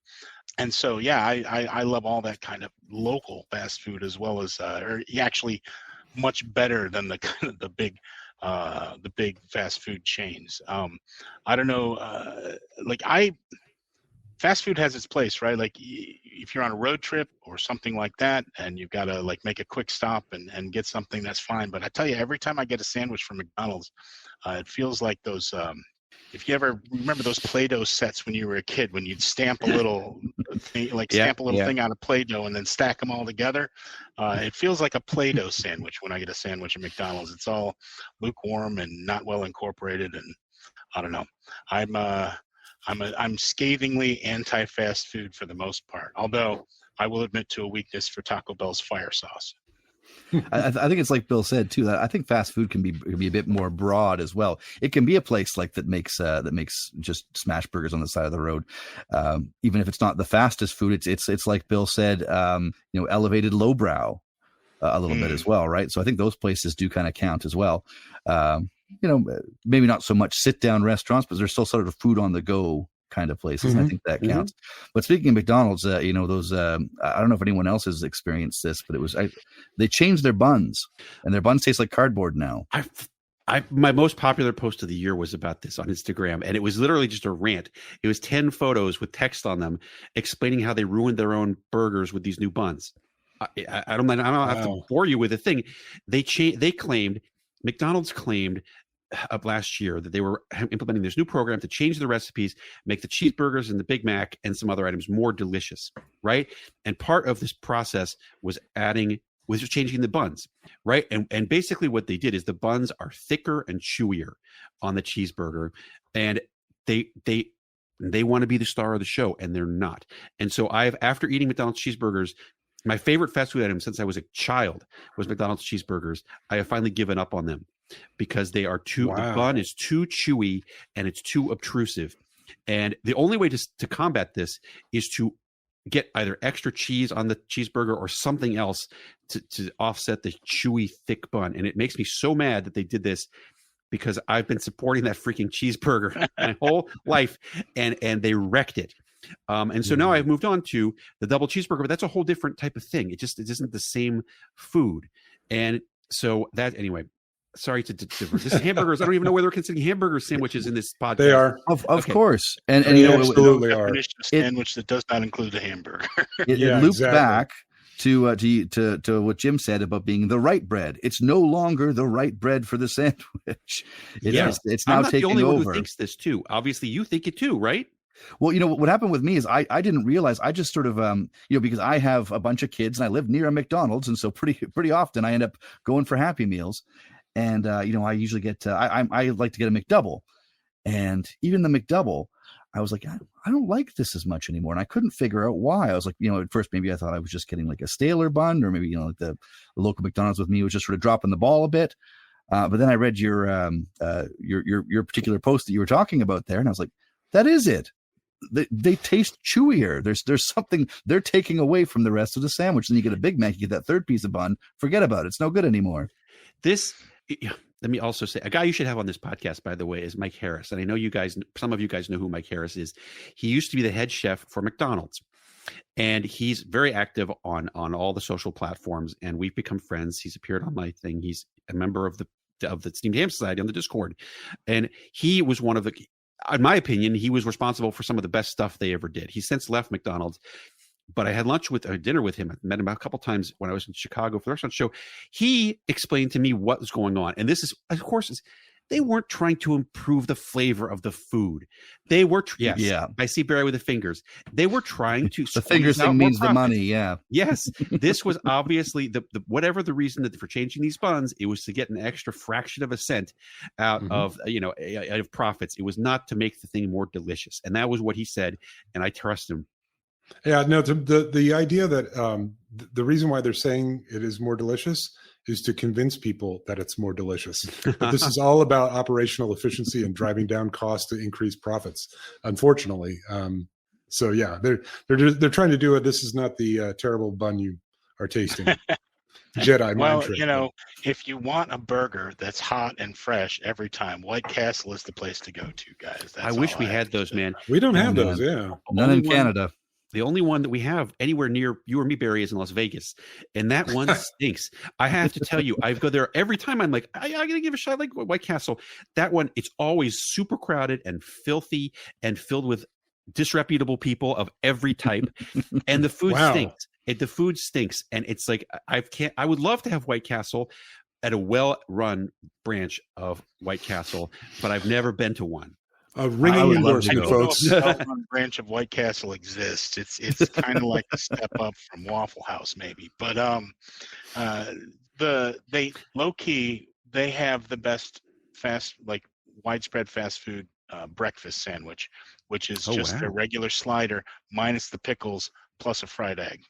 And so, I love all that kind of local fast food, as well as, actually much better than the big fast food chains. I don't know, fast food has its place, right? Like if you're on a road trip or something like that, and you've got to like make a quick stop and get something, that's fine. But I tell you, every time I get a sandwich from McDonald's, it feels like those, if you ever remember those Play-Doh sets when you were a kid, when you'd stamp a little thing, stamp a little thing out of Play-Doh and then stack them all together. It feels like a Play-Doh sandwich when I get a sandwich at McDonald's. It's all lukewarm and not well incorporated, and I don't know. I'm scathingly anti-fast food for the most part, although I will admit to a weakness for Taco Bell's fire sauce. I think it's like Bill said too, that I think fast food can be a bit more broad as well. It can be a place like that makes just smash burgers on the side of the road, even if it's not the fastest food. It's like Bill said, elevated lowbrow a little bit as well, right? So I think those places do kind of count as well. Maybe not so much sit down restaurants, but there's still sort of food on the go kind of places. And I think that counts. But speaking of McDonald's, those I don't know if anyone else has experienced this, but they changed their buns, and their buns taste like cardboard now. My most popular post of the year was about this on Instagram, and it was literally just a rant. It was 10 photos with text on them explaining how they ruined their own burgers with these new buns. I don't have to bore you with the thing. They claimed, McDonald's claimed up last year that they were implementing this new program to change the recipes, make the cheeseburgers and the Big Mac and some other items more delicious, right? And part of this process was changing the buns, right? And basically what they did is the buns are thicker and chewier on the cheeseburger, and they want to be the star of the show, and they're not. And so after eating McDonald's cheeseburgers, my favorite fast food item since I was a child was McDonald's cheeseburgers. I have finally given up on them because they are the bun is too chewy and it's too obtrusive. And the only way to combat this is to get either extra cheese on the cheeseburger or something else to offset the chewy, thick bun. And it makes me so mad that they did this, because I've been supporting that freaking cheeseburger my whole life, and they wrecked it. And so now I've moved on to the double cheeseburger, but that's a whole different type of thing. It isn't the same food. And so anyway, sorry to this is hamburgers. I don't even know whether we're considering hamburger sandwiches in this podcast. They are, of course, and they absolutely are. A sandwich that does not include the hamburger. It loops back to what Jim said about being the right bread. It's no longer the right bread for the sandwich. It's now I'm not taking the only over. one who thinks this too. Obviously, you think it too, right? Well, what happened with me is I didn't realize. I just sort of because I have a bunch of kids and I live near a McDonald's, and so pretty often I end up going for Happy Meals. And, I usually get, I like to get a McDouble, and even the McDouble, I was like, I don't like this as much anymore. And I couldn't figure out why. I was like, at first, maybe I thought I was just getting like a staler bun, or maybe, like the local McDonald's with me was just sort of dropping the ball a bit. But then I read your particular post that you were talking about there, and I was like, that is it. They taste chewier. There's something they're taking away from the rest of the sandwich. Then you get a Big Mac, you get that third piece of bun, forget about it. It's no good anymore. Let me also say, a guy you should have on this podcast, by the way, is Mike Harris. And I know some of you guys know who Mike Harris is. He used to be the head chef for McDonald's, and he's very active on all the social platforms, and we've become friends. He's appeared on my thing. He's a member of the Steamed Ham Society on the Discord. And he was one of the, in my opinion, he was responsible for some of the best stuff they ever did. He's since left McDonald's, but I had dinner with him. I met him a couple times when I was in Chicago for the restaurant show. He explained to me what was going on. And this is, of course, they weren't trying to improve the flavor of the food. They were, I see Barry with the fingers. They were trying to. The fingers thing means the money. Yeah. Yes. This was obviously the whatever the reason for changing these buns, it was to get an extra fraction of a cent out of, out of profits. It was not to make the thing more delicious. And that was what he said. And I trust him. Yeah, no, the idea that the reason why they're saying it is more delicious is to convince people that it's more delicious. But this is all about operational efficiency and driving down costs to increase profits, unfortunately. So yeah, they're trying to do it. This is not the terrible bun you are tasting. Jedi mind trick. If you want a burger that's hot and fresh every time, White Castle is the place to go to, guys. I wish we had those, man. We don't have those, yeah. None in Canada. The only one that we have anywhere near you or me, Barry, is in Las Vegas. And that one stinks. I have to tell you, I go there every time. I'm like, I got to give a shot like White Castle. That one, it's always super crowded and filthy and filled with disreputable people of every type. And the food stinks. The food stinks. And it's like, I would love to have White Castle at a well-run branch of White Castle, but I've never been to one. A ringing endorsement, folks. The branch of White Castle exists. It's kind of like a step up from Waffle House, maybe. But they low key they have the best widespread fast food breakfast sandwich, which is a regular slider minus the pickles plus a fried egg.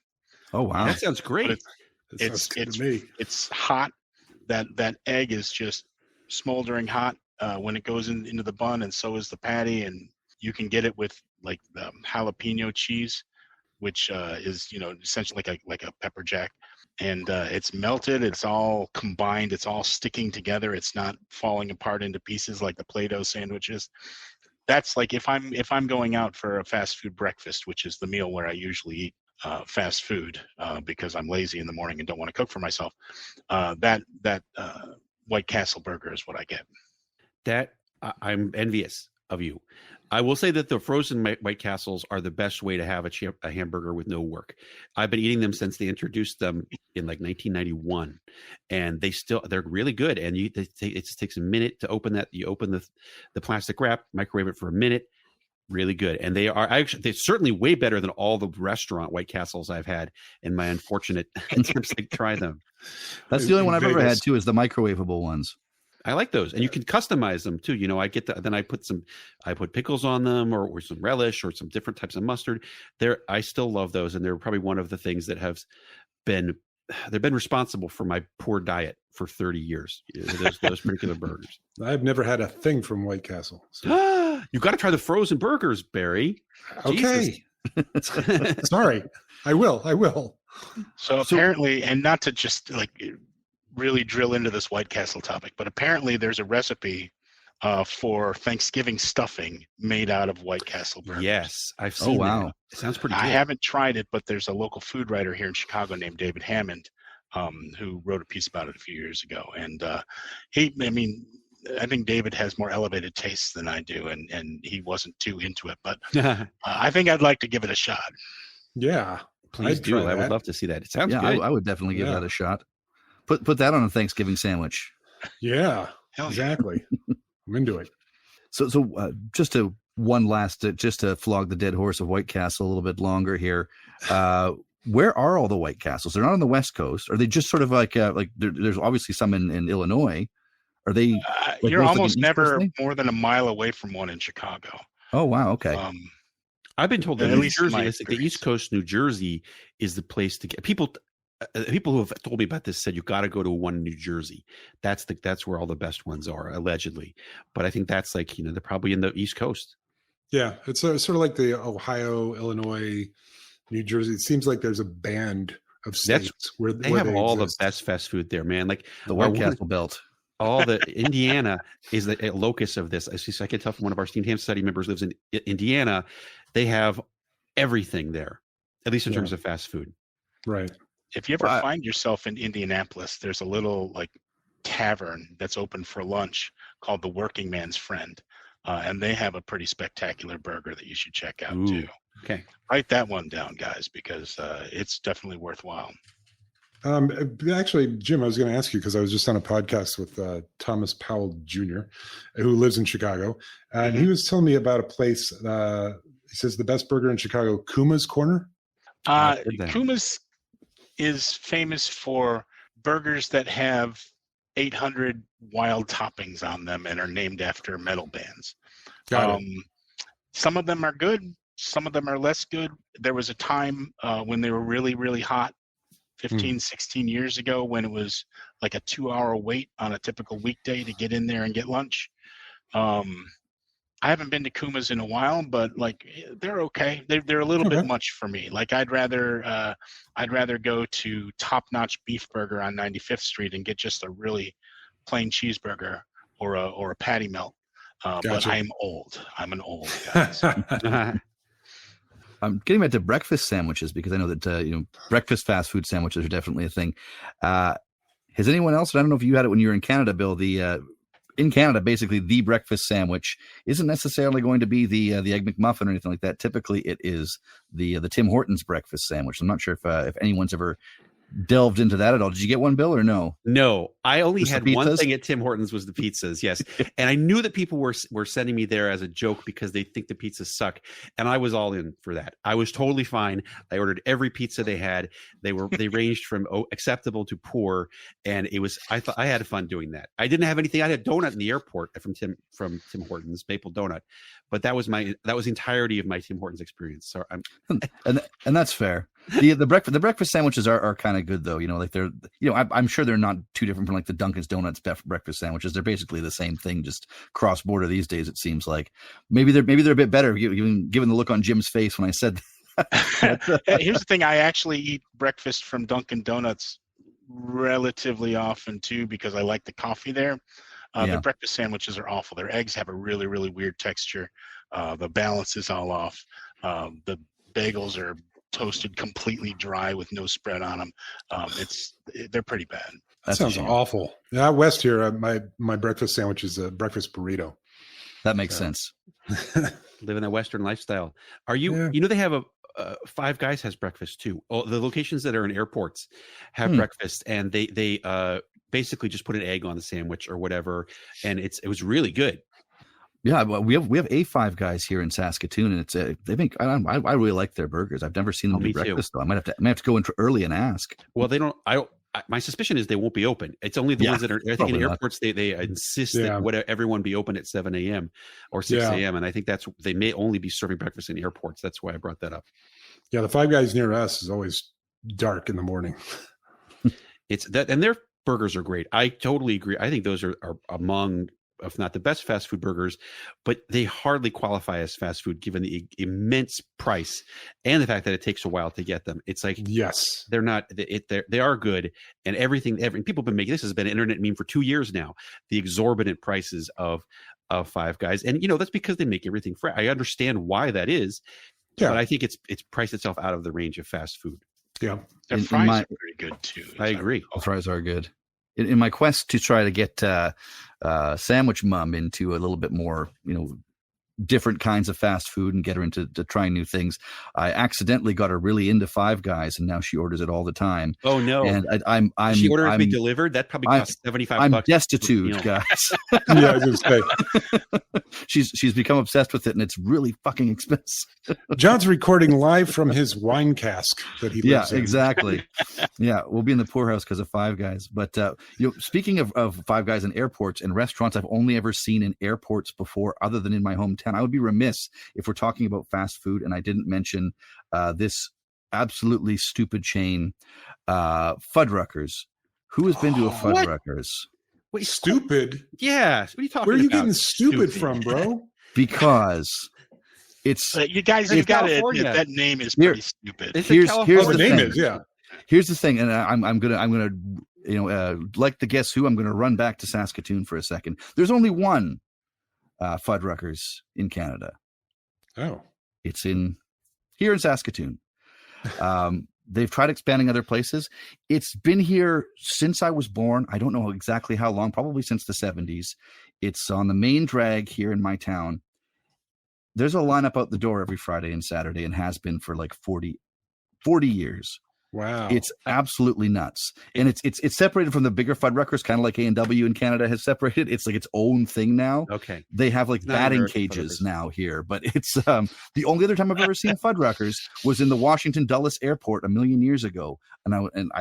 Oh wow, that sounds great. It's hot. That egg is just smoldering hot. When it goes into the bun, and so is the patty, and you can get it with like the jalapeno cheese, which is essentially like a pepper jack, and it's melted. It's all combined. It's all sticking together. It's not falling apart into pieces like the Play-Doh sandwiches. That's like if I'm going out for a fast food breakfast, which is the meal where I usually eat fast food because I'm lazy in the morning and don't want to cook for myself. White Castle burger is what I get. That I'm envious of you. I will say that the frozen White Castles are the best way to have a hamburger with no work. I've been eating them since they introduced them in like 1991, and they're really good. And it just takes a minute to open that. You open the plastic wrap, microwave it for a minute. Really good, and they're certainly way better than all the restaurant White Castles I've had in my unfortunate attempts to try them. That's the only one I've ever had too, is the microwavable ones. I like those, and you can customize them too. I I put pickles on them, or some relish, or some different types of mustard. I still love those, and they're probably one of the things that they've been responsible for my poor diet for 30 years. Those particular burgers. I've never had a thing from White Castle. So. You got to try the frozen burgers, Barry. Okay. Sorry. I will. So apparently, and not to just like really drill into this White Castle topic, but apparently there's a recipe for Thanksgiving stuffing made out of White Castle burgers. Yes, I've seen. Oh, wow. That. It sounds pretty good. I haven't tried it, but there's a local food writer here in Chicago named David Hammond, who wrote a piece about it a few years ago. And I think David has more elevated tastes than I do, and he wasn't too into it. But I think I'd like to give it a shot. Yeah. Please do. I would love to see that. It sounds good. I would definitely give that a shot. Put that on a Thanksgiving sandwich. Yeah, Hell exactly. I'm into it. So just to flog the dead horse of White Castle a little bit longer here. Where are all the White Castles? They're not on the West Coast. Are they just sort of like there's obviously some in Illinois? Are they? You're almost never more than a mile away from one in Chicago. Oh wow! Okay. I've been told that at New least Jersey, the East Coast, New Jersey, is the place to get people. People who have told me about this said you got to go to one in New Jersey. That's where all the best ones are, allegedly. But I think that's they're probably in the East Coast. Yeah, it's sort of like the Ohio, Illinois, New Jersey. It seems like there's a band of states where they have all the best fast food there, man. Like the White Castle belt. All the Indiana is the locus of this. I can tell from one of our Steamed Ham Society members lives in Indiana. They have everything there, at least in terms of fast food. Right. If you ever find yourself in Indianapolis, there's a little tavern that's open for lunch called the Working Man's Friend, and they have a pretty spectacular burger that you should check out too. Okay, write that one down, guys, because it's definitely worthwhile. Actually, Jim, I was going to ask you because I was just on a podcast with Thomas Powell Jr., who lives in Chicago, and he was telling me about a place. He says the best burger in Chicago, Kuma's Corner. Kuma's is famous for burgers that have 800 wild toppings on them and are named after metal bands. Some of them are good. Some of them are less good. There was a time when they were really, really hot, 15, 16 years ago, when it was like a 2-hour wait on a typical weekday to get in there and get lunch. I haven't been to Kuma's in a while, but they're okay. They're a little bit much for me. I'd rather go to Top Notch Beef Burger on 95th Street and get just a really plain cheeseburger or a patty melt. But I'm old. I'm an old guy. I'm getting back to breakfast sandwiches because I know that breakfast fast food sandwiches are definitely a thing. Has anyone else? I don't know if you had it when you were in Canada, Bill. In Canada, basically, the breakfast sandwich isn't necessarily going to be the Egg McMuffin or anything like that. Typically, it is the Tim Hortons breakfast sandwich. I'm not sure if anyone's ever delved into that at all. Did you get one, Bill, or no? No, I only had one thing at Tim Hortons was the pizzas. Yes, and I knew that people were sending me there as a joke because they think the pizzas suck, and I was all in for that. I was totally fine. I ordered every pizza they had. They ranged from acceptable to poor, and it was. I thought I had fun doing that. I didn't have anything. I had a donut in the airport from Tim Hortons, maple donut, but that was the entirety of my Tim Hortons experience. So and that's fair. The breakfast sandwiches are kind of good though. I'm sure they're not too different from the Dunkin' Donuts breakfast sandwiches. They're basically the same thing, just cross border these days. It seems like maybe they're a bit better given the look on Jim's face when I said that. Here's the thing: I actually eat breakfast from Dunkin' Donuts relatively often too because I like the coffee there. The breakfast sandwiches are awful. Their eggs have a really, really weird texture. The balance is all off. The bagels are toasted completely dry with no spread on them. They're pretty bad. That That's a sounds shame. awful. Yeah, out west here, my breakfast sandwich is a breakfast burrito. That makes sense. Living a Western lifestyle. Are you? Yeah. You know they have a Five Guys has breakfast too. Oh, the locations that are in airports have breakfast, and they basically just put an egg on the sandwich or whatever, and it was really good. Yeah, well, we have a Five Guys here in Saskatoon, and it's they make I really like their burgers. I've never seen them do breakfast though. I might have to go in early and ask. Well, they don't. My suspicion is they won't be open. It's only the ones that are. I think in airports they insist that everyone be open at 7 a.m. or 6 a.m. And I think they may only be serving breakfast in airports. That's why I brought that up. Yeah, the Five Guys near us is always dark in the morning. It's that, and their burgers are great. I totally agree. I think those are among, if not the best fast food burgers, but they hardly qualify as fast food given the immense price and the fact that it takes a while to get them. It's like, yes, they're not, they are good. And people have been making, this has been an internet meme for 2 years now, the exorbitant prices of Five Guys. And, that's because they make everything fresh. I understand why that is, but I think it's priced itself out of the range of fast food. Yeah. Their fries are pretty good too. I agree. All fries are good. In my quest to try to get Sandwich Mum into a little bit more, different kinds of fast food and get her into trying new things, I accidentally got her really into Five Guys, and now she orders it all the time. Oh no! And I'm she ordered it to be delivered. That probably costs $75. I'm destitute, guys. Yeah, I was gonna say. She's become obsessed with it, and it's really fucking expensive. John's recording live from his wine cask that he lives in. Exactly. Yeah, we'll be in the poorhouse because of Five Guys. But speaking of Five Guys in airports and restaurants, I've only ever seen in airports before, other than in my hometown. I would be remiss if we're talking about fast food and I didn't mention this absolutely stupid chain, Fuddruckers. Who has been to a Fuddruckers? Wait, stupid? Yeah. What are you talking about? Where are you getting stupid from, bro? Because it's you guys, you've got to admit that name is pretty stupid. Here's the name thing. is, yeah. Here's the thing, and I'm gonna like to guess who. I'm gonna run back to Saskatoon for a second. There's only one Fuddruckers in Canada. Oh, it's here in Saskatoon. They've tried expanding other places. It's been here since I was born. I don't know exactly how long, probably since the 70s. It's on the main drag here in my town. There's a lineup out the door every Friday and Saturday, and has been for like 40 years. Wow. It's absolutely nuts. And it's separated from the bigger Fuddruckers, kind of like A&W in Canada has separated. It's like its own thing now. Okay. They have like batting cages now here, but it's the only other time I've ever seen Fuddruckers was in the Washington Dulles Airport 1,000,000 years ago. And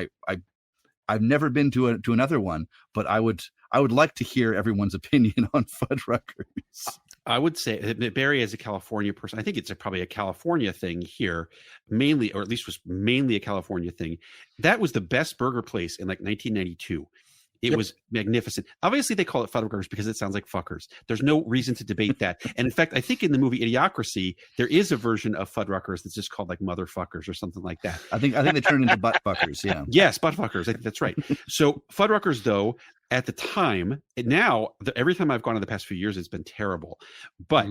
I've never been to another one, but I would like to hear everyone's opinion on Fuddruckers. I would say Barry, as a California person, I think it's probably a California thing here, mainly, or at least was mainly a California thing. That was the best burger place in like 1992. It was magnificent. Obviously, they call it Fuddruckers because it sounds like fuckers. There's no reason to debate that. And in fact, I think in the movie Idiocracy, there is a version of Fuddruckers that's just called like motherfuckers or something like that. I think they turned into buttfuckers. Yeah. Yes, buttfuckers. I think that's right. So Fuddruckers, though, at the time, every time I've gone in the past few years, it's been terrible. But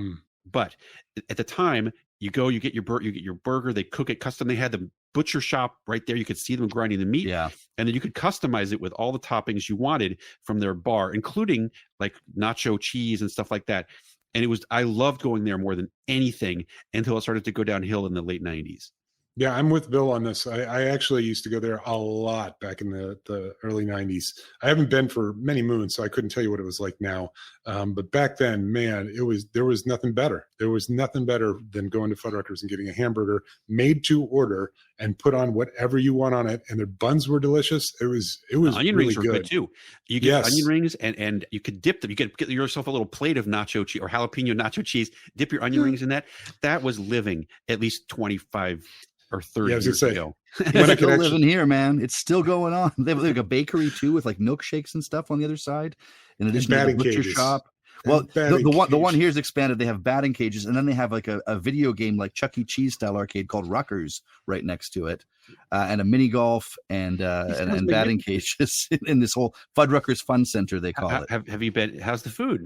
at the time, you get your burger. They cook it custom. They had the butcher shop right there. You could see them grinding the meat. Yeah. And then you could customize it with all the toppings you wanted from their bar, including like nacho cheese and stuff like that. And I loved going there more than anything until it started to go downhill in the late 90s. Yeah, I'm with Bill on this. I actually used to go there a lot back in the early 90s. I haven't been for many moons, so I couldn't tell you what it was like now. But back then, man, there was nothing better. There was nothing better than going to Fuddruckers and getting a hamburger made to order and put on whatever you want on it. And their buns were delicious. It was onion really rings were good too. You get onion rings and you could dip them. You could get yourself a little plate of nacho cheese or jalapeno nacho cheese. Dip your onion rings in that. That was living at least 25 or 30 years ago. It's still living here, man. It's still going on. They have like a bakery too with like milkshakes and stuff on the other side. In addition to the butcher shop. Well, the one here is expanded. They have batting cages, and then they have like a video game like Chuck E. Cheese style arcade called Ruckers right next to it, and a mini golf and batting cages in this whole Fuddruckers Fun Center they call it. Have you been? How's the food?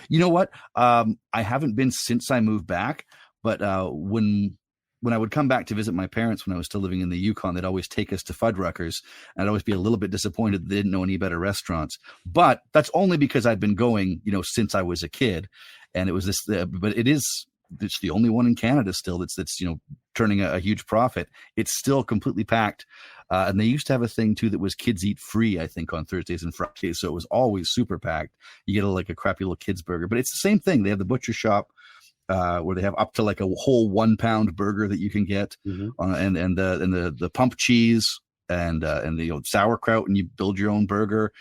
You know what? I haven't been since I moved back, but when when I would come back to visit my parents when I was still living in the Yukon, they'd always take us to Fuddruckers, and I'd always be a little bit disappointed they didn't know any better restaurants. But that's only because I'd been going, since I was a kid, and it was this. But it's the only one in Canada still that's turning a huge profit. It's still completely packed, and they used to have a thing too that was kids eat free, I think, on Thursdays and Fridays, so it was always super packed. You get a crappy little kids burger, but it's the same thing. They have the butcher shop. Where they have up to like a whole 1 pound burger that you can get, and the pump cheese and the sauerkraut, and you build your own burger.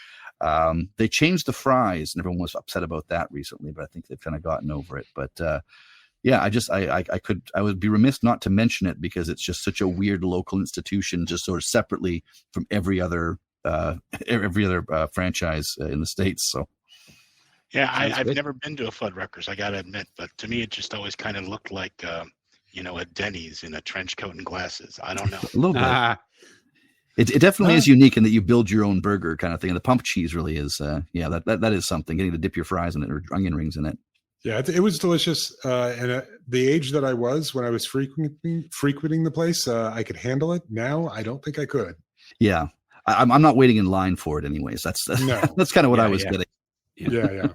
They changed the fries, and everyone was upset about that recently, but I think they've kind of gotten over it. But I would be remiss not to mention it because it's just such a weird local institution, just sort of separately from every other franchise in the States. So. Yeah, I've never been to a Fuddruckers, I got to admit, but to me, it just always kind of looked like, a Denny's in a trench coat and glasses. I don't know. A little bit. It definitely is unique in that you build your own burger kind of thing. And the pump cheese really is, that is something, getting to dip your fries in it or onion rings in it. Yeah, it was delicious. And at the age that I was when I was frequenting the place, I could handle it. Now, I don't think I could. Yeah, I'm not waiting in line for it anyways. That's kind of what I was getting. Yeah.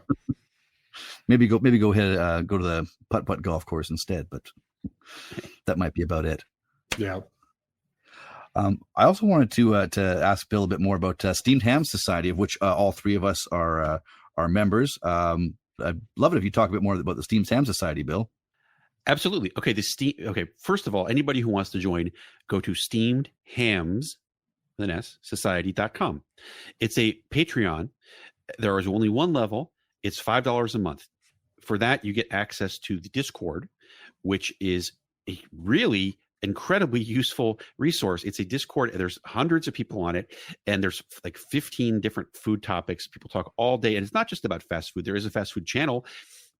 maybe go ahead, go to the putt golf course instead, but that might be about it. Yeah. I also wanted to ask Bill a bit more about Steamed Ham Society, of which all three of us are members. I'd love it if you talk a bit more about the Steamed Ham Society, Bill. Absolutely. Okay. First of all, anybody who wants to join, go to steamedhams.society.com. It's a Patreon. There is only one level. It's $5 a month. For that, you get access to the Discord, which is a really incredibly useful resource. It's a Discord. There's hundreds of people on it, and there's like 15 different food topics. People talk all day, and it's not just about fast food. There is a fast food channel.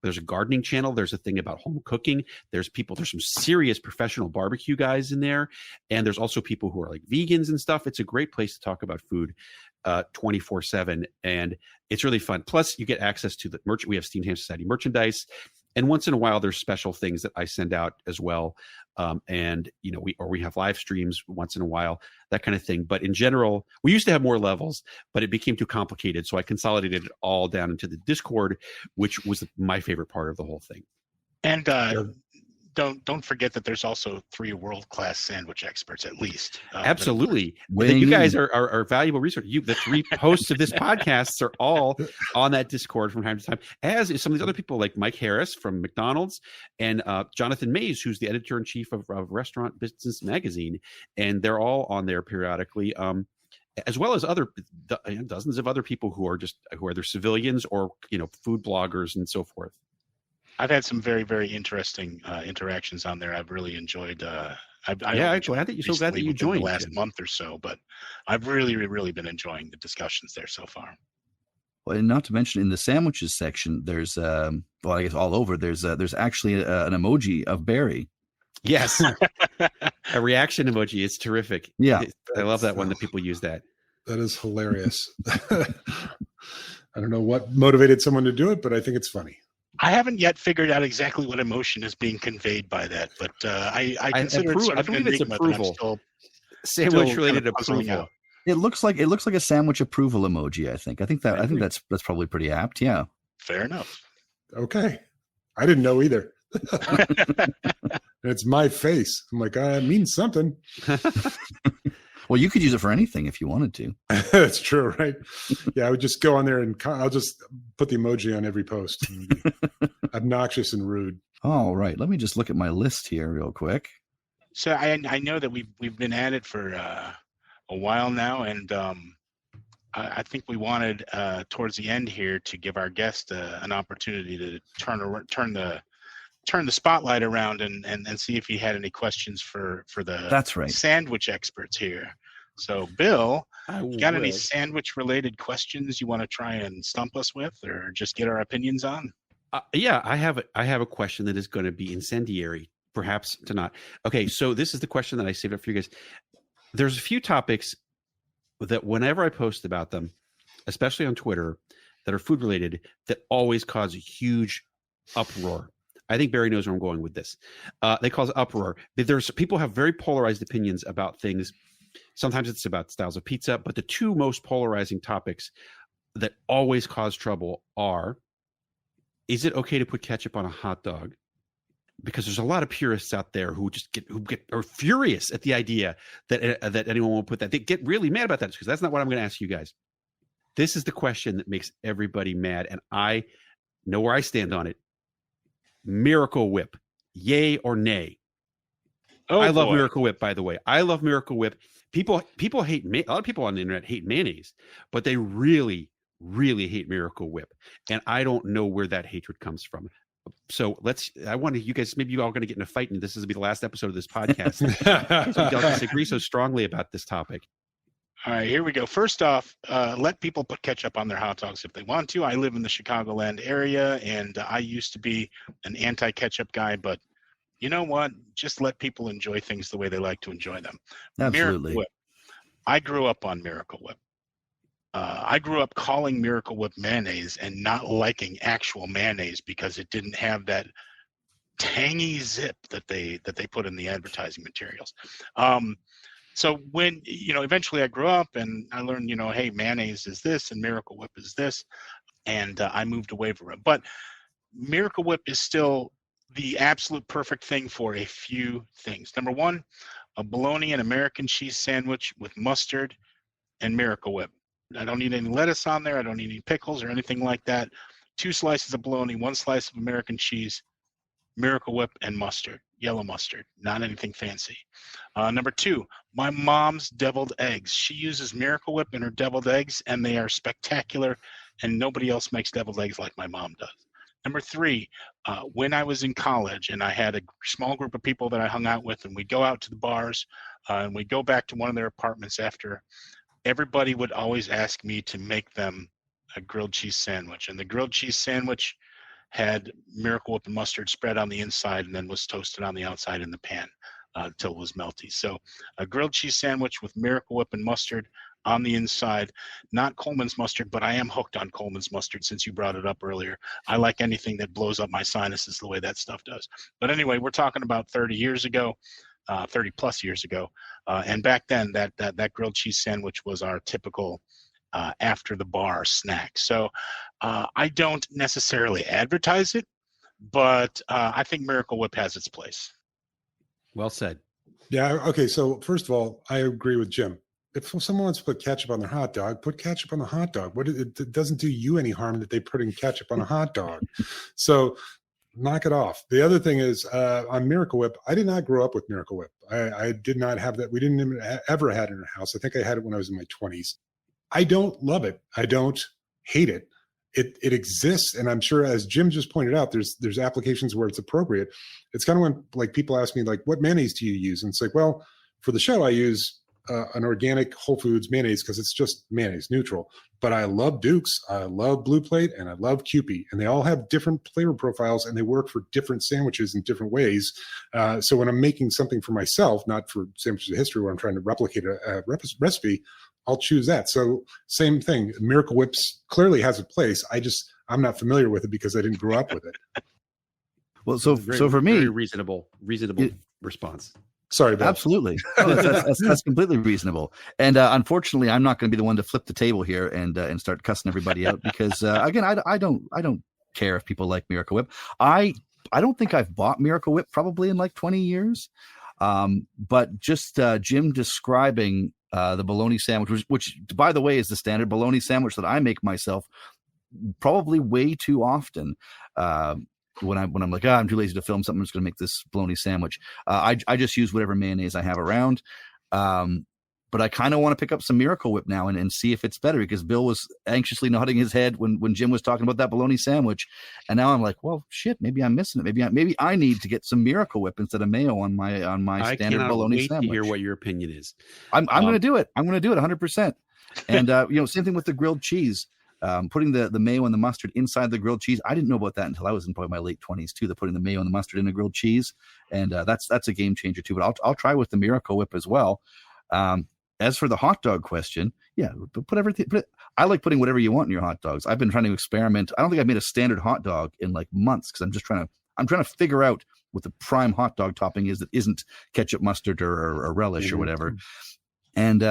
There's a gardening channel. There's a thing about home cooking. There's some serious professional barbecue guys in there. And there's also people who are like vegans and stuff. It's a great place to talk about food 24/7. And it's really fun. Plus you get access to the merch. We have Steamed Ham Society merchandise. And once in a while, there's special things that I send out as well. And we have live streams once in a while, that kind of thing. But in general, we used to have more levels, but it became too complicated. So I consolidated it all down into the Discord, which was my favorite part of the whole thing. And don't forget that there's also 3 world-class sandwich experts at least. Absolutely. You guys are valuable resource. The 3 hosts of this podcast are all on that Discord from time to time, as is some of these other people like Mike Harris from McDonald's and Jonathan Mays, who's the editor-in-chief of Restaurant Business Magazine. And they're all on there periodically, as well as dozens of other people who are either civilians or, food bloggers and so forth. I've had some very, very interesting interactions on there. I've really enjoyed. I'm glad that you joined the last month or so, but I've really, really been enjoying the discussions there so far. Well, and not to mention in the sandwiches section, there's I guess all over there's actually an emoji of Barry. Yes, a reaction emoji. It's terrific. Yeah, I love that one that people use that. That is hilarious. I don't know what motivated someone to do it, but I think it's funny. I haven't yet figured out exactly what emotion is being conveyed by that, but I consider it sort of an enigma. Approval. Sandwich-related approval. It looks like a sandwich approval emoji. I think that's probably pretty apt. Yeah. Fair enough. Okay, I didn't know either. It's my face. I'm like, it means something. Well, you could use it for anything if you wanted to. That's true, right? Yeah, I would just go on there and I'll just put the emoji on every post. Obnoxious and rude. All right, let me just look at my list here real quick. So I know that we've been at it for a while now, and I think we wanted towards the end here to give our guest an opportunity to turn the spotlight around and see if he had any questions for the sandwich experts here. So, Bill, you got any sandwich-related questions you want to try and stump us with, or just get our opinions on? Yeah, I have a question that is going to be incendiary, perhaps to not. Okay, so this is the question that I saved up for you guys. There's a few topics that whenever I post about them, especially on Twitter, that are food-related, that always cause a huge uproar. I think Barry knows where I'm going with this. They cause uproar. There's people have very polarized opinions about things. Sometimes it's about styles of pizza, but the two most polarizing topics that always cause trouble are: is it okay to put ketchup on a hot dog? Because there's a lot of purists out there who are furious at the idea that anyone will put that. They get really mad about that, because that's not what I'm going to ask you guys. This is the question that makes everybody mad, and I know where I stand on it. Miracle Whip, yay or nay? Oh, I love boy. Miracle Whip, by the way. I love Miracle Whip. People hate a lot of people on the internet hate mayonnaise, but they really, really hate Miracle Whip, and I don't know where that hatred comes from. So I want you guys, maybe you all going to get in a fight, and this is going to be the last episode of this podcast. So y'all disagree so strongly about this topic. All right, here we go. First off, let people put ketchup on their hot dogs if they want to. I live in the Chicagoland area, and I used to be an anti-ketchup guy, but you know what? Just let people enjoy things the way they like to enjoy them. Absolutely. Miracle Whip. I grew up on Miracle Whip. I grew up calling Miracle Whip mayonnaise and not liking actual mayonnaise because it didn't have that tangy zip that they put in the advertising materials. So when, eventually I grew up and I learned, hey, mayonnaise is this and Miracle Whip is this, and I moved away from it. But Miracle Whip is still the absolute perfect thing for a few things. Number one, a bologna and American cheese sandwich with mustard and Miracle Whip. I don't need any lettuce on there. I don't need any pickles or anything like that. 2 slices of bologna, 1 slice of American cheese, Miracle Whip, and mustard, yellow mustard, not anything fancy. Number 2, my mom's deviled eggs. She uses Miracle Whip in her deviled eggs, and they are spectacular, and nobody else makes deviled eggs like my mom does. Number 3, when I was in college and I had a small group of people that I hung out with, and we'd go out to the bars, and we'd go back to one of their apartments after, everybody would always ask me to make them a grilled cheese sandwich. And the grilled cheese sandwich had Miracle Whip and mustard spread on the inside and then was toasted on the outside in the pan until it was melty. So a grilled cheese sandwich with Miracle Whip and mustard on the inside, not Coleman's mustard, but I am hooked on Coleman's mustard since you brought it up earlier. I like anything that blows up my sinuses the way that stuff does. But anyway, we're talking about 30 years ago. 30 plus years ago. And back then that grilled cheese sandwich was our typical after the bar snack. So I don't necessarily advertise it, but I think Miracle Whip has its place. Well said. Yeah. Okay. So first of all, I agree with Jim. If someone wants to put ketchup on their hot dog, put ketchup on the hot dog. It doesn't do you any harm that they putting ketchup on a hot dog. So knock it off. The other thing is on Miracle Whip, I did not grow up with Miracle Whip. I did not have that. We didn't even ever had it in our house. I think I had it when I was in my 20s. I don't love it. I don't hate it. It exists, and I'm sure, as Jim just pointed out, there's applications where it's appropriate. It's kind of when like people ask me like, what mayonnaise do you use? And it's like, well, for the show I use an organic Whole Foods mayonnaise because it's just mayonnaise neutral. But I love Duke's, I love Blue Plate, and I love Kewpie, and they all have different flavor profiles, and they work for different sandwiches in different ways. So when I'm making something for myself, not for Sandwiches of History, where I'm trying to replicate a recipe, I'll choose that. So same thing. Miracle Whips clearly has a place. I'm not familiar with it because I didn't grow up with it. Well, so for me, very reasonable response. Sorry, Bill. Absolutely. No, that's completely reasonable. And unfortunately, I'm not going to be the one to flip the table here and start cussing everybody out because again, I don't care if people like Miracle Whip. I don't think I've bought Miracle Whip probably in like 20 years. But just Jim describing the bologna sandwich, which by the way is the standard bologna sandwich that I make myself probably way too often. When I'm like, I'm too lazy to film something, I'm just going to make this bologna sandwich. I just use whatever mayonnaise I have around. But I kind of want to pick up some Miracle Whip now and see if it's better because Bill was anxiously nodding his head when Jim was talking about that bologna sandwich. And now I'm like, well, shit, maybe I'm missing it. Maybe I need to get some Miracle Whip instead of mayo on my standard bologna sandwich. I cannot wait to hear what your opinion is. I'm going to do it. I'm going to do it 100%. And, same thing with the grilled cheese. Putting the mayo and the mustard inside the grilled cheese. I didn't know about that until I was in probably my late 20s too. They're putting the mayo and the mustard in the grilled cheese, and that's a game changer too. But I'll try with the Miracle Whip as well. As for the hot dog question, yeah, put everything. I like putting whatever you want in your hot dogs. I've been trying to experiment. I don't think I've made a standard hot dog in like months because I'm just trying to. I'm trying to figure out what the prime hot dog topping is that isn't ketchup, mustard, or relish or whatever. And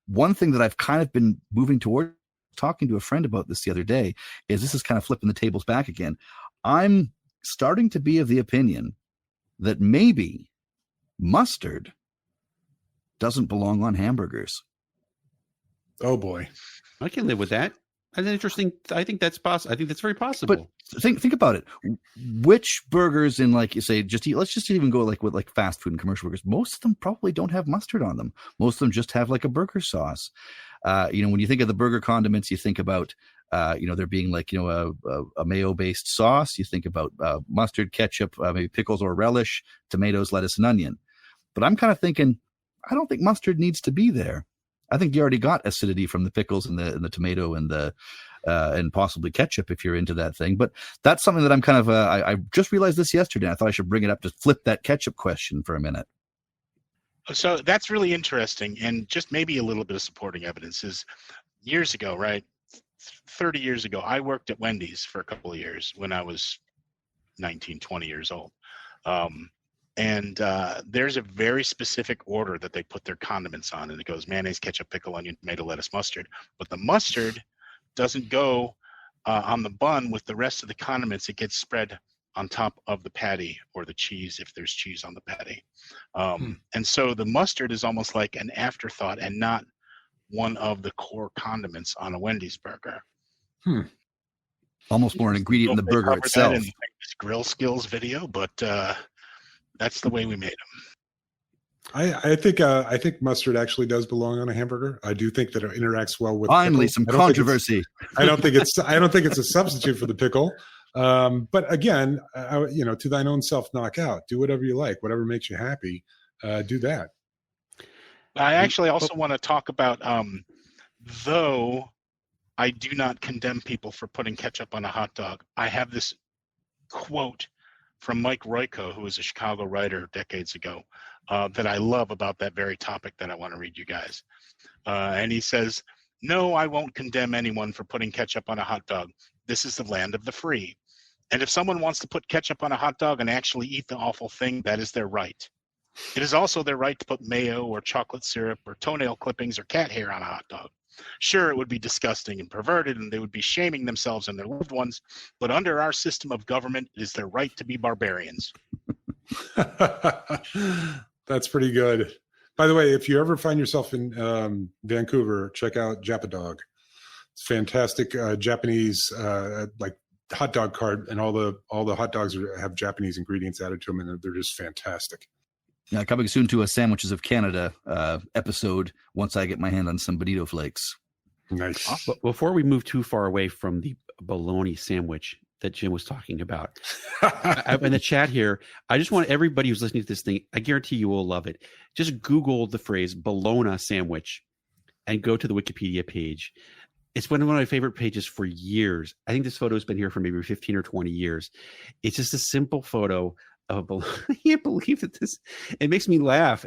one thing that I've kind of been moving toward, talking to a friend about this the other day, is this is kind of flipping the tables back again. I'm starting to be of the opinion that maybe mustard doesn't belong on hamburgers. Oh boy, I can live with that. That's interesting. I think that's possible. I think that's very possible. But think about it. Which burgers in, like you say, let's just even go like with like fast food and commercial burgers. Most of them probably don't have mustard on them. Most of them just have like a burger sauce. When you think of the burger condiments, you think about there being like a mayo based sauce. You think about mustard, ketchup, maybe pickles or relish, tomatoes, lettuce, and onion. But I'm kind of thinking, I don't think mustard needs to be there. I think you already got acidity from the pickles and the tomato and and possibly ketchup if you're into that thing. But that's something that I'm kind of I just realized this yesterday. I thought I should bring it up to flip that ketchup question for a minute. So that's really interesting, and just maybe a little bit of supporting evidence is years ago, right? 30 years ago, I worked at Wendy's for a couple of years when I was 19, 20 years old. And there's a very specific order that they put their condiments on, and it goes mayonnaise, ketchup, pickle, onion, tomato, lettuce, mustard. But the mustard doesn't go on the bun with the rest of the condiments. It gets spread on top of the patty or the cheese if there's cheese on the patty. And so the mustard is almost like an afterthought and not one of the core condiments on a Wendy's burger. Almost more an ingredient in the burger itself. In this grill skills video, but that's the way we made them. I think mustard actually does belong on a hamburger. I do think that it interacts well with finally pickle. some controversy. I don't think it's a substitute for the pickle. But again, to thine own self knock out. Do whatever you like, whatever makes you happy. Do that. I actually also want to talk about, though I do not condemn people for putting ketchup on a hot dog. I have this quote from Mike Royko, who was a Chicago writer decades ago, that I love about that very topic that I want to read you guys. And he says, "No, I won't condemn anyone for putting ketchup on a hot dog. This is the land of the free. And if someone wants to put ketchup on a hot dog and actually eat the awful thing, that is their right. It is also their right to put mayo or chocolate syrup or toenail clippings or cat hair on a hot dog. Sure, it would be disgusting and perverted, and they would be shaming themselves and their loved ones, but under our system of government, it is their right to be barbarians." That's pretty good. By the way, if you ever find yourself in Vancouver, check out Japadog. It's fantastic Japanese like hot dog cart, and all the hot dogs have Japanese ingredients added to them, and they're just fantastic. Yeah, coming soon to a Sandwiches of Canada episode once I get my hand on some bonito flakes. Nice. But before we move too far away from the bologna sandwich that Jim was talking about, in the chat here, I just want everybody who's listening to this thing, I guarantee you will love it. Just Google the phrase bologna sandwich and go to the Wikipedia page. It's been one of my favorite pages for years. I think this photo has been here for maybe 15 or 20 years. It's just a simple photo of bologna. I can't believe that it makes me laugh.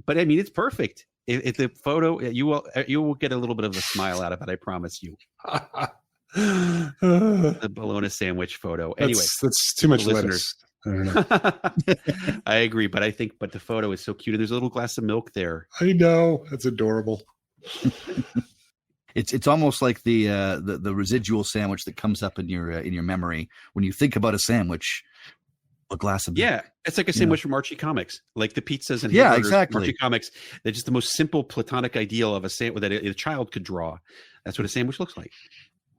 But I mean, it's perfect. If the photo, you will get a little bit of a smile out of it. I promise you. The bologna sandwich photo. Anyway, that's too much lettuce. I don't know. I agree, but the photo is so cute. And there's a little glass of milk there. I know, that's adorable. It's almost like the residual sandwich that comes up in your memory when you think about a sandwich. A glass of milk. Yeah, it's like a sandwich from Archie Comics, like the pizzas and yeah, hamburgers exactly. from Archie Comics. They're just the most simple platonic ideal of a sandwich that a child could draw. That's what a sandwich looks like.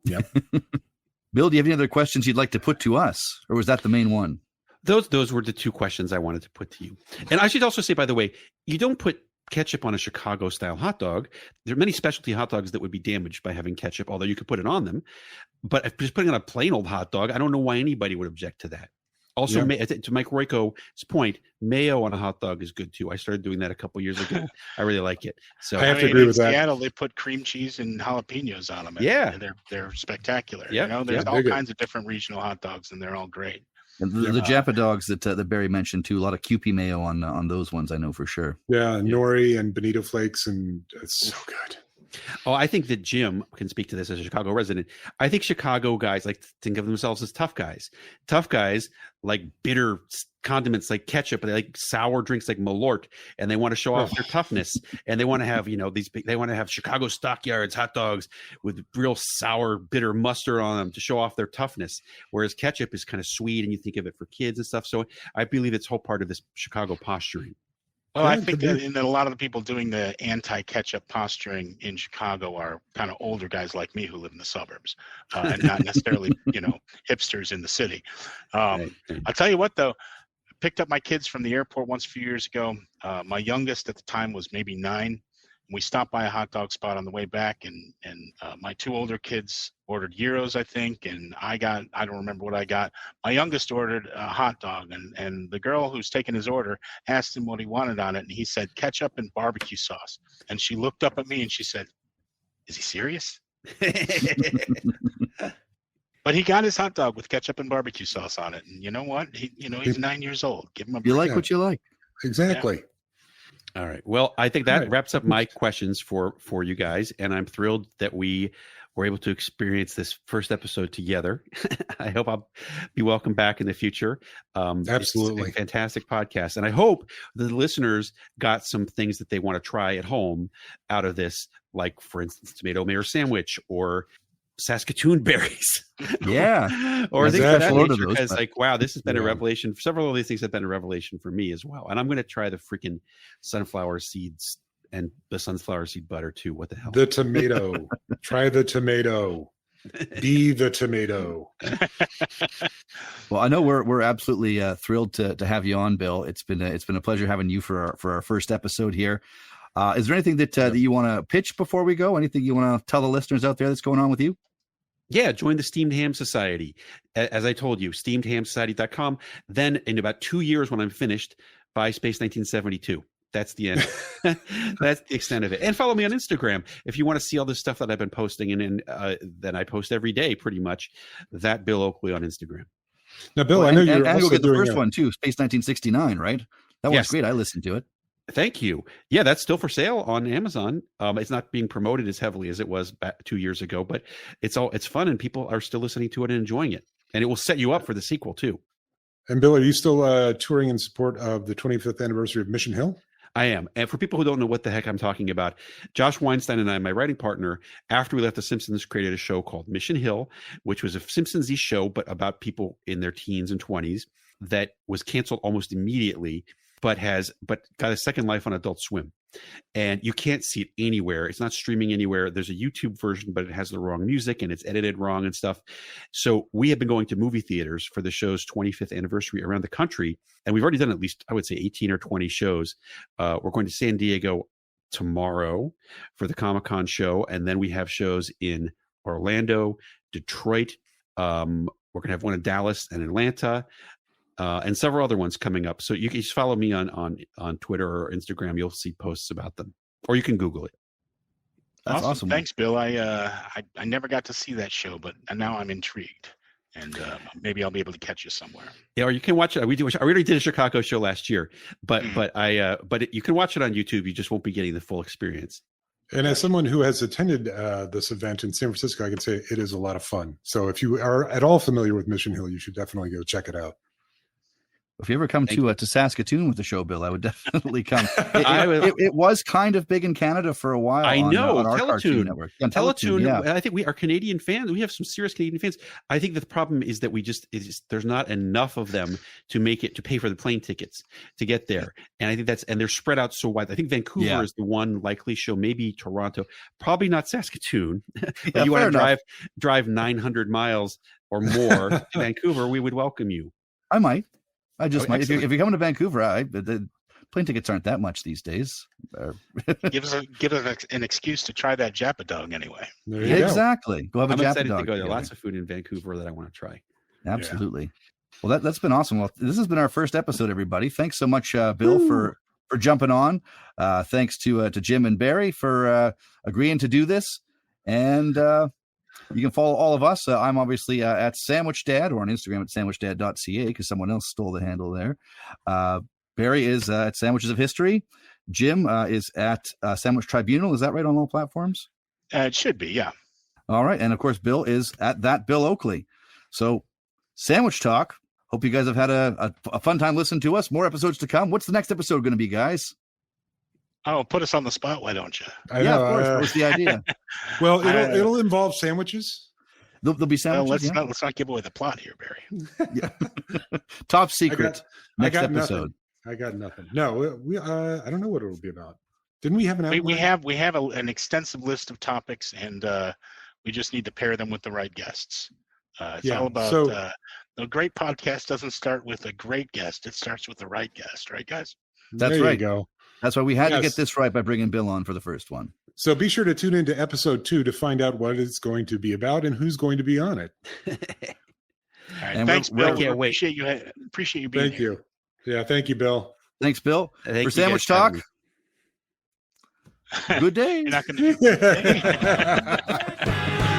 Yep. Bill, do you have any other questions you'd like to put to us, or was that the main one? Those were the two questions I wanted to put to you. And I should also say, by the way, you don't put ketchup on a Chicago style hot dog. There are many specialty hot dogs that would be damaged by having ketchup, although you could put it on them. But if just putting on a plain old hot dog, I don't know why anybody would object to that. Also, to Mike Royko's point, mayo on a hot dog is good too. I started doing that a couple years ago. I really like it. So I have to agree with that. In Seattle, they put cream cheese and jalapenos on them. Yeah, and they're spectacular. Yeah, there's all kinds of different regional hot dogs, and they're all great. And the Japadogs that Barry mentioned too. A lot of Kewpie mayo on those ones. I know for sure. Yeah, nori and bonito flakes, and it's so good. Oh, I think that Jim can speak to this as a Chicago resident. I think Chicago guys like to think of themselves as tough guys. Tough guys like bitter condiments like ketchup, and they like sour drinks like Malort, and they want to show off their toughness. And they want to have, they want to have Chicago Stockyards hot dogs with real sour, bitter mustard on them to show off their toughness. Whereas ketchup is kind of sweet, and you think of it for kids and stuff. So I believe it's whole part of this Chicago posturing. Well, I think that a lot of the people doing the anti-ketchup posturing in Chicago are kind of older guys like me who live in the suburbs, and not necessarily, hipsters in the city. I'll tell you what, though, I picked up my kids from the airport once a few years ago. My youngest at the time was maybe 9. We stopped by a hot dog spot on the way back, and my 2 older kids ordered gyros, I think, and I don't remember what I got. My youngest ordered a hot dog, and the girl who's taking his order asked him what he wanted on it, and he said ketchup and barbecue sauce. And she looked up at me and she said, "Is he serious?" But he got his hot dog with ketchup and barbecue sauce on it, and you know what? He's 9 years old. Give him a break. You like what you like. Exactly. Yeah. All right. Well, I think that wraps up my questions for you guys, and I'm thrilled that we were able to experience this first episode together. I hope I'll be welcome back in the future. Absolutely. It's a fantastic podcast, and I hope the listeners got some things that they want to try at home out of this, like, for instance, tomato mayo sandwich or Saskatoon berries. Yeah. Or things of that Load of nature, those, because but- like, wow, this has been a revelation. Several of these things have been a revelation for me as well. And I'm going to try the freaking sunflower seeds and the sunflower seed butter too. What the hell? The tomato. Try the tomato. Be the tomato. Well, I know we're absolutely thrilled to have you on, Bill. It's been a pleasure having you for our first episode here. Is there anything that you want to pitch before we go? Anything you want to tell the listeners out there that's going on with you? Yeah, join the Steamed Ham Society. As I told you, steamedhamsociety.com. Then in about 2 years when I'm finished, buy Space 1972. That's the end. That's the extent of it. And follow me on Instagram if you want to see all this stuff that I've been posting. And then I post every day pretty much. That Bill Oakley on Instagram. Now, Bill, I know you're and also you'll get the doing first one too, Space 1969, right? That one's great. I listened to it. Thank you. Yeah, that's still for sale on Amazon. It's not being promoted as heavily as it was back 2 years ago, but it's fun and people are still listening to it and enjoying it. And it will set you up for the sequel too. And Bill, are you still touring in support of the 25th anniversary of Mission Hill? I am. And for people who don't know what the heck I'm talking about, Josh Weinstein and I, my writing partner, after we left The Simpsons, created a show called Mission Hill, which was a Simpsons-y show, but about people in their teens and 20s that was canceled almost immediately, but got a second life on Adult Swim. And you can't see it anywhere. It's not streaming anywhere. There's a YouTube version, but it has the wrong music and it's edited wrong and stuff. So we have been going to movie theaters for the show's 25th anniversary around the country. And we've already done at least, I would say, 18 or 20 shows. We're going to San Diego tomorrow for the Comic-Con show. And then we have shows in Orlando, Detroit. We're going to have one in Dallas and Atlanta. And several other ones coming up. So you can just follow me on Twitter or Instagram. You'll see posts about them, or you can Google it. That's awesome. Thanks, Bill. I never got to see that show, but now I'm intrigued, and maybe I'll be able to catch you somewhere. Yeah, or you can watch it. I already did a Chicago show last year, but you can watch it on YouTube. You just won't be getting the full experience. And as someone who has attended this event in San Francisco, I can say it is a lot of fun. So if you are at all familiar with Mission Hill, you should definitely go check it out. If you ever come to Saskatoon with the show, Bill, I would definitely come. It was kind of big in Canada for a while. I know. On our Teletoon. Cartoon network. Yeah, Teletoon. yeah. I think we are Canadian fans. We have some serious Canadian fans. I think that the problem is that there's not enough of them to pay for the plane tickets to get there. And I think they're spread out so wide. I think Vancouver is the one likely show, maybe Toronto, probably not Saskatoon. If you want to drive 900 miles or more to Vancouver, we would welcome you. I might. I just might. Excellent. If you're coming to Vancouver, the plane tickets aren't that much these days. Give us an excuse to try that Japa dog anyway. There you go. Exactly. Go have I'm a Japa excited dog to go. There together. lots of food in Vancouver that I want to try. Absolutely. Well, that's been awesome. Well, this has been our first episode, everybody. Thanks so much, Bill, for jumping on. Thanks to Jim and Barry for agreeing to do this. And you can follow all of us. I'm obviously at Sandwich Dad, or on Instagram at sandwichdad.ca, because someone else stole the handle there. Barry is at Sandwiches of History. Jim is at Sandwich Tribunal. Is that right on all platforms? It should be, yeah. All right. And of course, Bill is at that Bill Oakley. So, Sandwich Talk. Hope you guys have had a fun time listening to us. More episodes to come. What's the next episode going to be, guys? Oh, put us on the spot, why don't you? I Yeah, know, of course. That was the idea. well, it'll involve sandwiches. There'll be Well, sandwiches. let's not give away the plot here, Barry. Top secret. Next got episode. Nothing. I got nothing. No, we I don't know what it'll be about. Didn't we have an outline? We have an extensive list of topics, and we just need to pair them with the right guests. It's all about a great podcast doesn't start with a great guest. It starts with the right guest, right, guys? That's there right. You go. That's why we had to get this right by bringing Bill on for the first one. So be sure to tune into episode 2 to find out what it's going to be about and who's going to be on it. All right, And thanks, Bill. I can't wait. Appreciate you being here. Thank you. Yeah, thank you, Bill. Thanks, Bill. Thank For you Sandwich guys for Talk, good day. You're not going to.